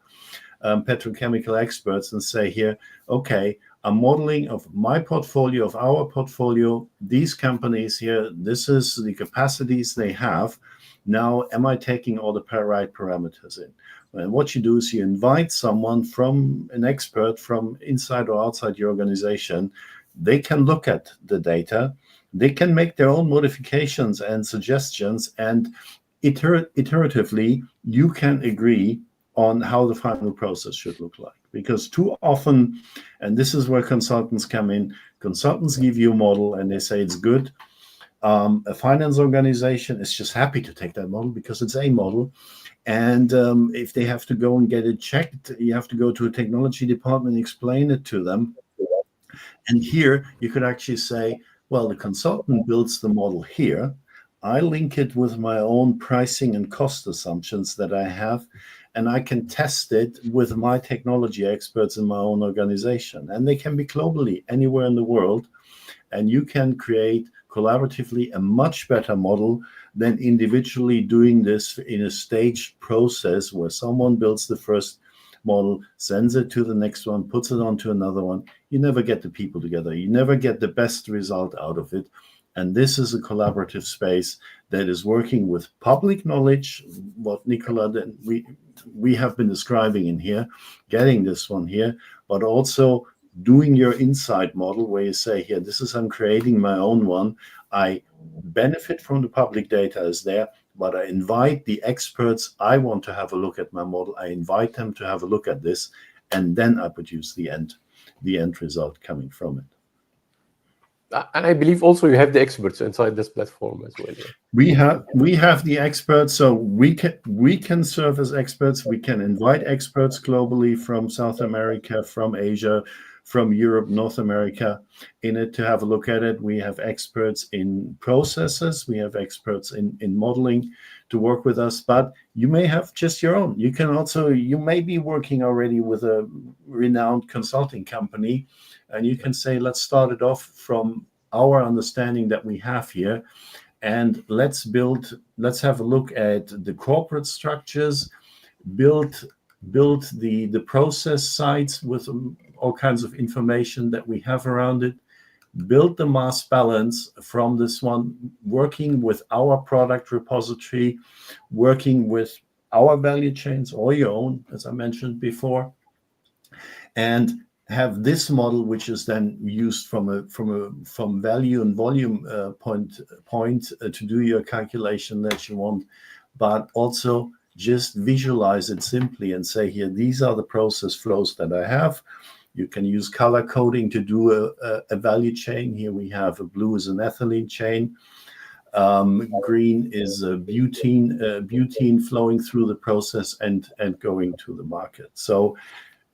petrochemical experts, and say here, okay, a modeling of my portfolio, of our portfolio, these companies here, this is the capacities they have. Now, am I taking all the right parameters in? And what you do is you invite someone from an expert from inside or outside your organization. They can look at the data. They can make their own modifications and suggestions. And iteratively, you can agree on how the final process should look like. Because too often, and this is where consultants come in, consultants give you a model and they say it's good. A finance organization is just happy to take that model because it's a model. And if they have to go and get it checked, you have to go to a technology department, explain it to them. And here you could actually say, well, the consultant builds the model here. I link it with my own pricing and cost assumptions that I have, and I can test it with my technology experts in my own organization. And they can be globally, anywhere in the world. And you can create collaboratively a much better model than individually doing this in a staged process where someone builds the first model, sends it to the next one, puts it onto another one. You never get the people together. You never get the best result out of it. And this is a collaborative space that is working with public knowledge, what Nicola, we have been describing in here, getting this one here, but also doing your inside model where you say, here, this is, I'm creating my own one. I benefit from the public data is there, but I invite the experts. I want to have a look at my model. I invite them to have a look at this, and then I produce the end result coming from it. And I believe also you have the experts inside this platform as well. Yeah? We have the experts, so we can serve as experts. We can invite experts globally from South America, from Asia, from Europe, North America in it to have a look at it. We have experts in processes. We have experts in modeling to work with us, but you may have just your own. You may be working already with a renowned consulting company, and you can say, let's start it off from our understanding that we have here, and let's have a look at the corporate structures, build the process sites with all kinds of information that we have around it, build the mass balance from this one, working with our product repository, working with our value chains or your own, as I mentioned before, and have this model, which is then used from value and volume point to do your calculation that you want, but also just visualize it simply and say, here, these are the process flows that I have. You can use color coding to do a value chain. Here we have a blue is an ethylene chain. Green is a butene flowing through the process and going to the market. So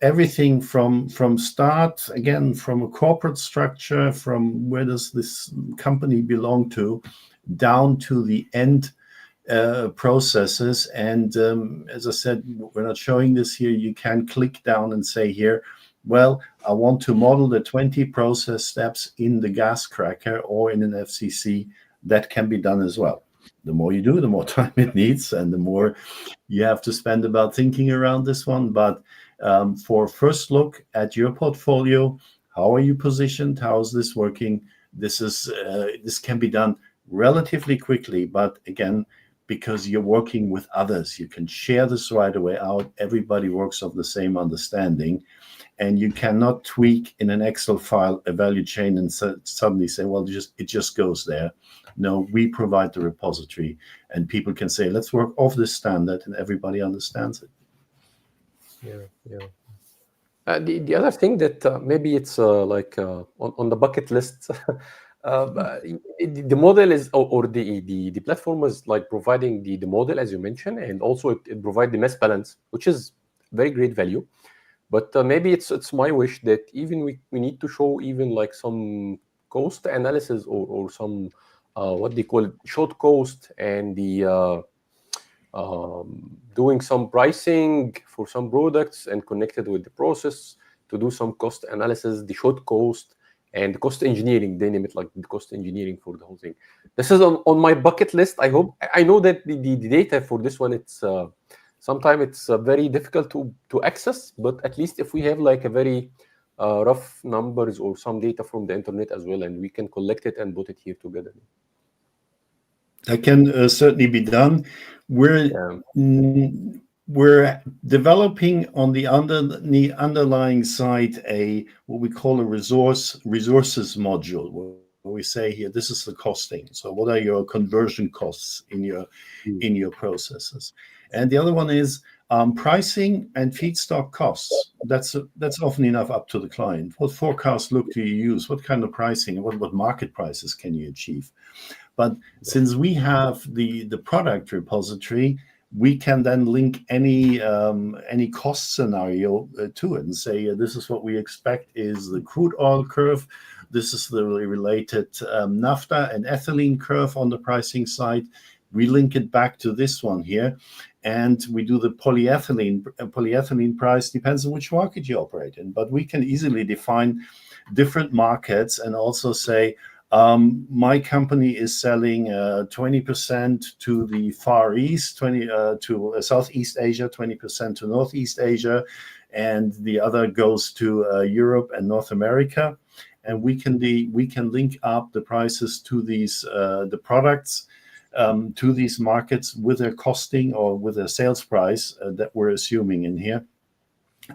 everything from start, again, from a corporate structure, from where does this company belong to, down to the end processes. And as I said, we're not showing this here. You can click down and say here, well, I want to model the 20 process steps in the gas cracker or in an FCC. That can be done as well. The more you do, the more time it needs, and the more you have to spend about thinking around this one. But for first look at your portfolio, how are you positioned? How is this working? This can be done relatively quickly, but again, because you're working with others, you can share this right away out. Everybody works off the same understanding, and you cannot tweak in an Excel file a value chain and suddenly say, well, it just goes there. No, we provide the repository, and people can say, let's work off this standard, and everybody understands it. Yeah. The other thing that maybe it's like on the bucket list, the model is, or the platform is like providing the model, as you mentioned, and also it provides the mass balance, which is very great value. But maybe it's my wish that even we need to show even like some cost analysis or some what they call it, short cost, and the doing some pricing for some products and connected with the process to do some cost analysis, the short cost and cost engineering. They name it like the cost engineering for the whole thing. This is on my bucket list. I know that the data for this one, it's sometimes it's very difficult to access, but at least if we have like a very rough numbers or some data from the internet as well, and we can collect it and put it here together. That can certainly be done. We're developing on the underlying side what we call a resources module, where we say here, this is the costing. So what are your conversion costs in your processes? And the other one is pricing and feedstock costs. That's often enough up to the client. What forecast look do you use? What kind of pricing? What market prices can you achieve? But since we have the product repository, we can then link any cost scenario to it and say, this is what we expect is the crude oil curve. This is the related naphtha and ethylene curve on the pricing side. We link it back to this one here, and we do the polyethylene price, depends on which market you operate in. But we can easily define different markets and also say, my company is selling 20% to the Far East, to Southeast Asia, 20% to Northeast Asia, and the other goes to Europe and North America. And we can link up the prices to these the products to these markets with their costing or with their sales price that we're assuming in here,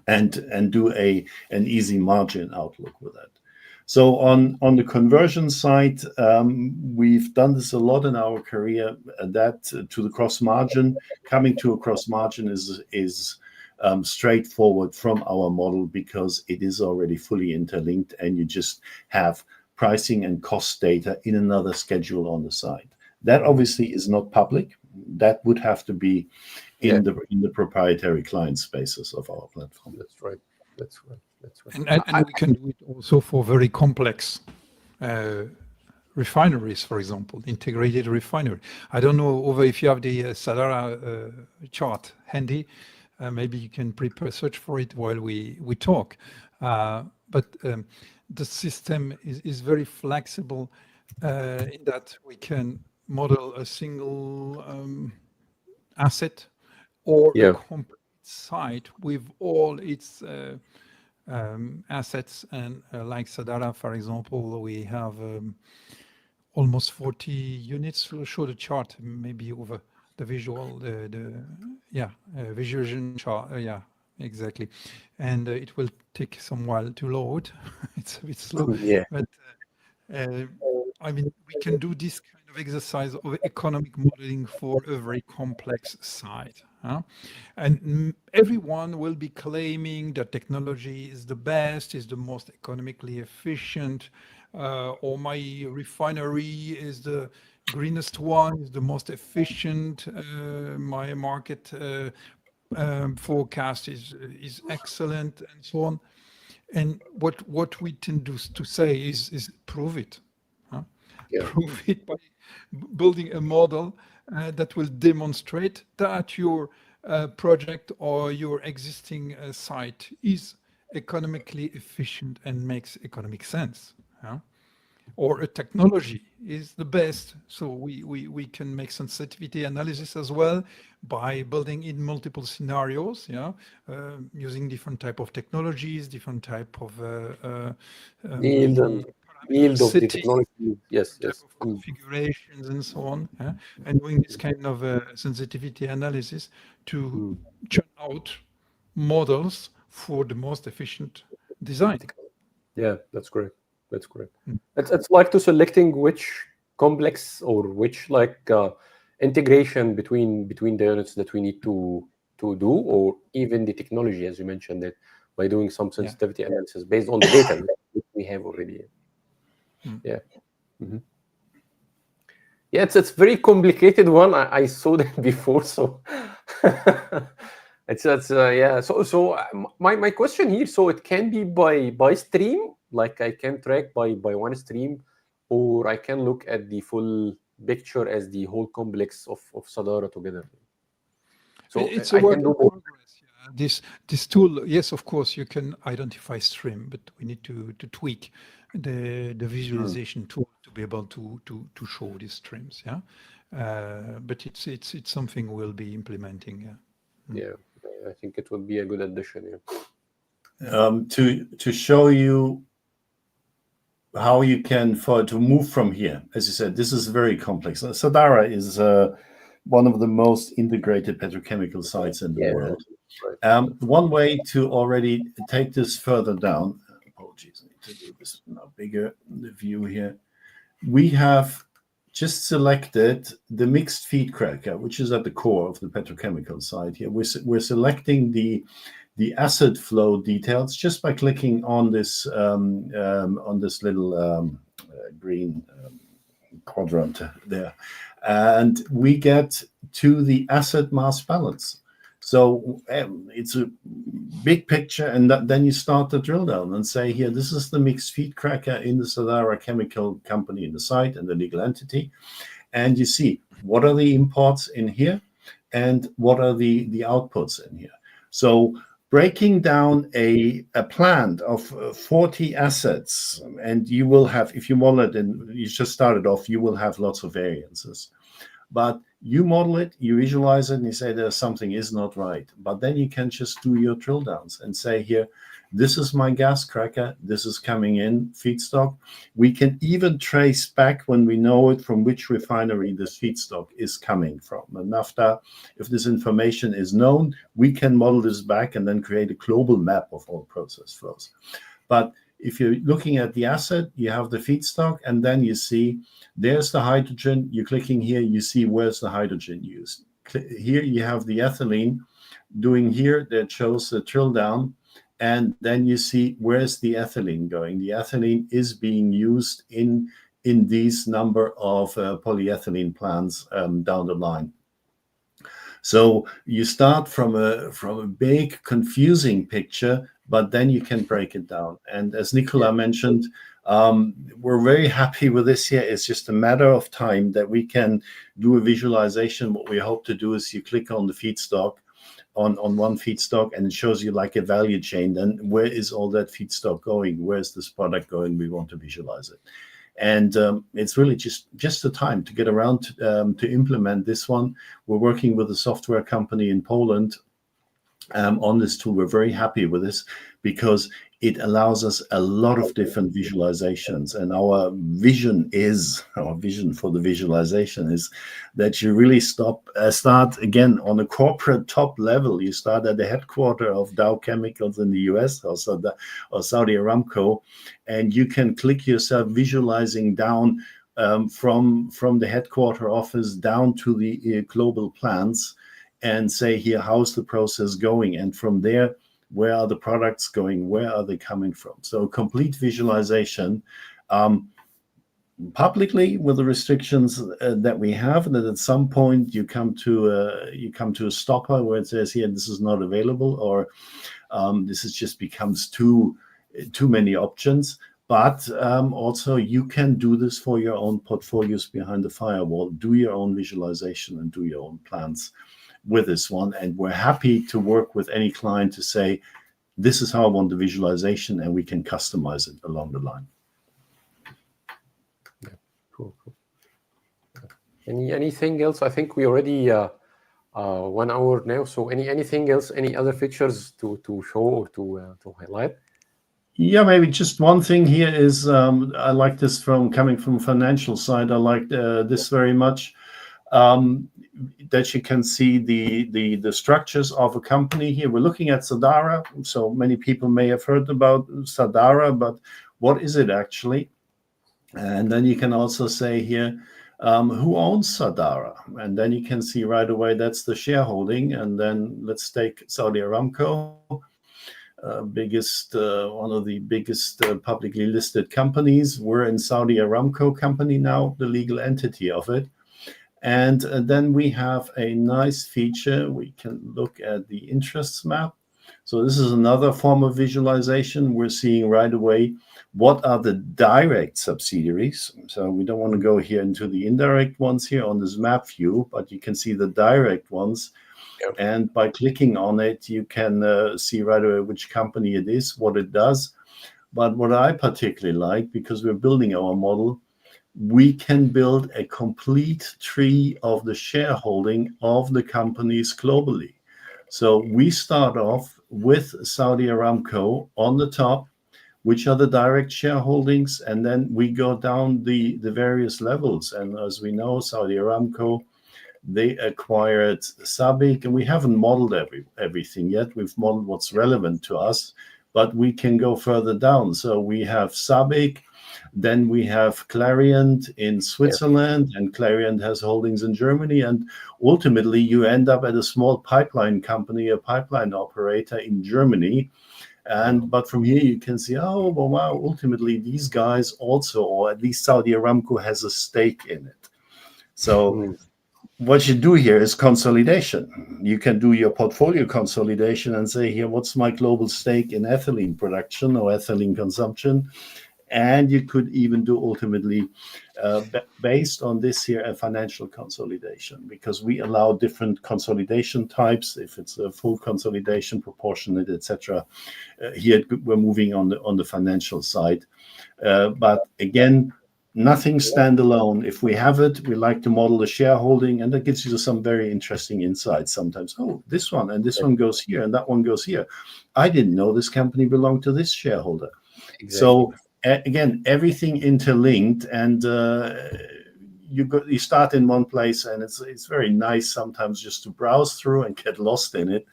and do an easy margin outlook with that. So on the conversion side, we've done this a lot in our career. That to the cross margin, coming to a cross margin is straightforward from our model, because it is already fully interlinked, and you just have pricing and cost data in another schedule on the side. That obviously is not public. That would have to be in the proprietary client spaces of our platform. That's right. That's right. And we can do it also for very complex refineries, for example, integrated refinery. I don't know, Ove, if you have the Sadara chart handy. Maybe you can prepare search for it while we talk. But the system is very flexible in that we can model a single asset or a complete site with all its assets. And like Sadara, for example, we have almost 40 units. We'll show the chart maybe over the visual, visualization chart. Yeah, exactly. And it will take some while to load. It's a bit slow. But I mean, we can do this kind of exercise of economic modeling for a very complex site. And everyone will be claiming that technology is the best, is the most economically efficient, or my refinery is the greenest one, is the most efficient, my market forecast is excellent, and so on. And what we tend to say is prove it. Prove it by building a model that will demonstrate that your project or your existing site is economically efficient and makes economic sense. Or a technology is the best. So we can make sensitivity analysis as well by building in multiple scenarios, using different type of technologies, different type of yield of the technology, yes, of configurations and so on, and doing this kind of sensitivity analysis to churn out models for the most efficient design. Yeah, that's correct. That's correct. It's like to selecting which complex or which integration between the units that we need to do, or even the technology, as you mentioned, that by doing some sensitivity analysis based on the data that we have already. Yeah. Yeah, it's very complicated one. I saw that before, so it's yeah. So my question here, so it can be by stream, like I can track by one stream, or I can look at the full picture as the whole complex of Sadara together. So it's a work in progress. This tool, yes, of course, you can identify stream, but we need to tweak the visualization tool to be able to show these streams. But it's something we'll be implementing. Yeah, I think it would be a good addition. To show you how you can to move from here. As you said, this is very complex. Sadara is one of the most integrated petrochemical sites in the world. Right. One way to already take this further down, apologies, I need to do this now bigger, the view here. We have just selected the mixed feed cracker, which is at the core of the petrochemical site here. We're selecting the acid flow details just by clicking on this little green quadrant there, and we get to the acid mass balance. So it's a big picture, and then you start the drill down and say, here, this is the mixed feed cracker in the Sadara chemical company in the site and the legal entity, and you see what are the imports in here and what are the outputs in here. So breaking down a plant of 40 assets, and you will have, if you model it and you just started off, you will have lots of variances. But you model it, you visualize it, and you say there's something is not right. But then you can just do your drill downs and say, here, this is my gas cracker, this is coming in, feedstock. We can even trace back, when we know it, from which refinery this feedstock is coming from. And after, if this information is known, we can model this back and then create a global map of all process flows. But if you're looking at the asset, you have the feedstock, and then you see there's the hydrogen. You're clicking here, you see where's the hydrogen used. Here you have the ethylene. Doing here, that shows the drill down, and then you see where's the ethylene going. The ethylene is being used in these number of polyethylene plants down the line. So you start from a big confusing picture but then you can break it down. And as Nicola mentioned, we're very happy with this here. It's just a matter of time that we can do a visualization. What we hope to do is you click on the feedstock, on one feedstock, and it shows you like a value chain. Then where is all that feedstock going? Where's this product going? We want to visualize it. And it's really just the time to get around to implement this one. We're working with a software company in Poland on this tool. We're very happy with this because it allows us a lot of different visualizations. And our vision for the visualization is that you really start again on a corporate top level. You start at the headquarters of Dow Chemicals in the US or Saudi Aramco, and you can click yourself visualizing down from the headquarter office down to the global plants, and say here, how's the process going? And from there, where are the products going? Where are they coming from? So complete visualization, publicly with the restrictions that we have, and that at some point you come to a stopper where it says here, this is not available, or this is just becomes too many options. But also you can do this for your own portfolios behind the firewall, do your own visualization and do your own plans with this one. And we're happy to work with any client to say, this is how I want the visualization, and we can customize it along the line. Yeah, cool. Anything else? I think we already 1 hour now. So anything else? Any other features to show or to highlight? Yeah, maybe just one thing here is I like this coming from financial side. I like this very much. That you can see the structures of a company here. We're looking at Sadara. So many people may have heard about Sadara, but what is it actually? And then you can also say here, who owns Sadara? And then you can see right away that's the shareholding. And then let's take Saudi Aramco, one of the biggest publicly listed companies. We're in Saudi Aramco company now, the legal entity of it. And then we have a nice feature. We can look at the interests map. So this is another form of visualization. We're seeing right away what are the direct subsidiaries. So we don't want to go here into the indirect ones here on this map view, but you can see the direct ones. Yep. And by clicking on it, you can see right away which company it is, what it does. But what I particularly like, because we're building our model, we can build a complete tree of the shareholding of the companies globally. So we start off with Saudi Aramco on the top, which are the direct shareholdings, and then we go down the various levels. And as we know, Saudi Aramco, they acquired SABIC, and we haven't modeled everything yet. We've modeled what's relevant to us, but we can go further down. So we have SABIC, then we have Clariant in Switzerland, and Clariant has holdings in Germany. And ultimately, you end up at a small pipeline company, a pipeline operator in Germany. But from here, you can see, oh, well, wow, ultimately, these guys also, or at least Saudi Aramco has a stake in it. So what you do here is consolidation. You can do your portfolio consolidation and say, here, what's my global stake in ethylene production or ethylene consumption? And you could even do ultimately, based on this here, a financial consolidation, because we allow different consolidation types. If it's a full consolidation, proportionate, etc. Here we're moving on the financial side. But again, nothing standalone. If we have it, we like to model the shareholding, and that gives you some very interesting insights sometimes. Oh, this one and this one goes here and that one goes here. I didn't know this company belonged to this shareholder. Exactly. So again, everything interlinked, and you start in one place, and it's very nice sometimes just to browse through and get lost in it.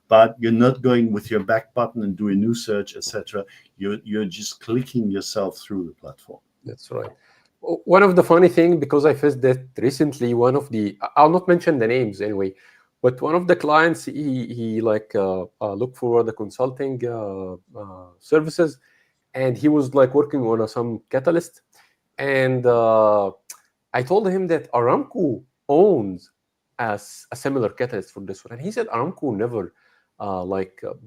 But you're not going with your back button and do a new search, etc. You're just clicking yourself through the platform. That's right. One of the funny things, because I faced that recently, I'll not mention the names anyway, but one of the clients, he looked for the consulting services, and he was like working on some catalyst. And I told him that Aramco owns a similar catalyst for this one. And he said Aramco never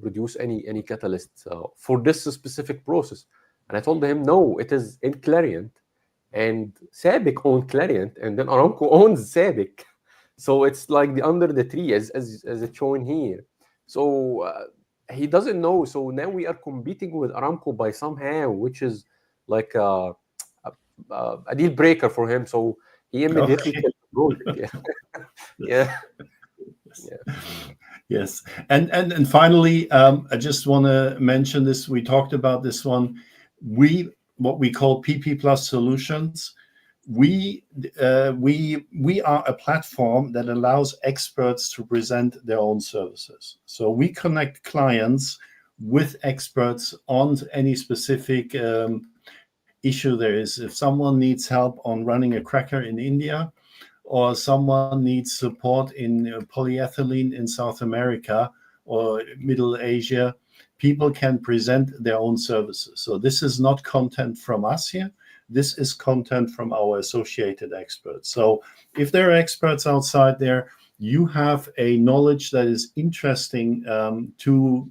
produce any catalyst for this specific process. And I told him, no, it is in Clariant, and SABIC owns Clariant, and then Aramco owns SABIC. So it's like under the tree, as it's shown here. So he doesn't know. So now we are competing with Aramco by somehow, which is like a deal breaker for him. So he immediately killed the project. Yeah. Yeah. Yes, and finally, I just want to mention this. We talked about this one. What we call PPLUS solutions. We are a platform that allows experts to present their own services. So we connect clients with experts on any specific issue there is. If someone needs help on running a cracker in India, or someone needs support in polyethylene in South America or Middle Asia, people can present their own services. So this is not content from us here. This is content from our associated experts. So if there are experts outside there, you have a knowledge that is interesting to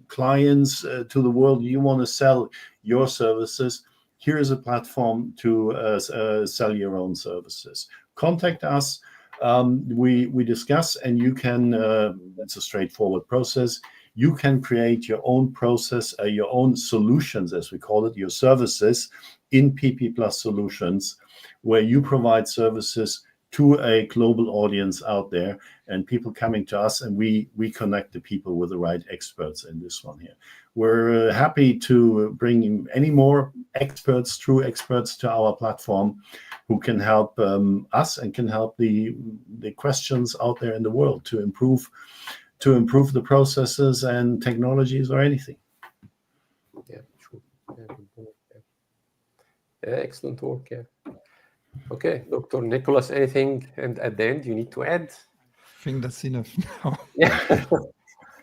clients, to the world. You want to sell your services. Here is a platform to sell your own services. Contact us. We discuss, and you can. It's a straightforward process. You can create your own process, your own solutions, as we call it, your services in PPLUS solutions, where you provide services to a global audience out there, and people coming to us, and we connect the people with the right experts in this one here. We're happy to bring any more experts, true experts, to our platform who can help us and can help the questions out there in the world to improve the processes and technologies or anything. Yeah, true. Yeah, excellent work. Yeah. Okay, Dr. Nicholas, anything and at the end you need to add? I think that's enough now. Yeah.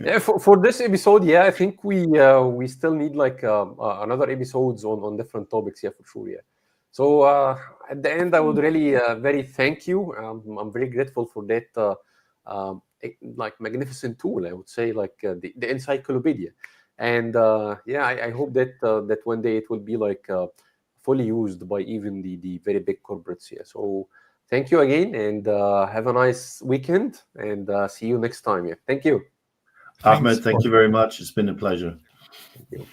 Yeah, for this episode, yeah, I think we still need like another episodes on different topics, yeah, for sure, yeah. So at the end, I would really very thank you. I'm very grateful for that like magnificent tool. I would say like the encyclopedia, and yeah, I hope that that one day it will be like fully used by even the very big corporates. Yeah. So thank you again, and have a nice weekend, and see you next time. Yeah. Thank you. Ahmed, thank you very much. It's been a pleasure. Thank you.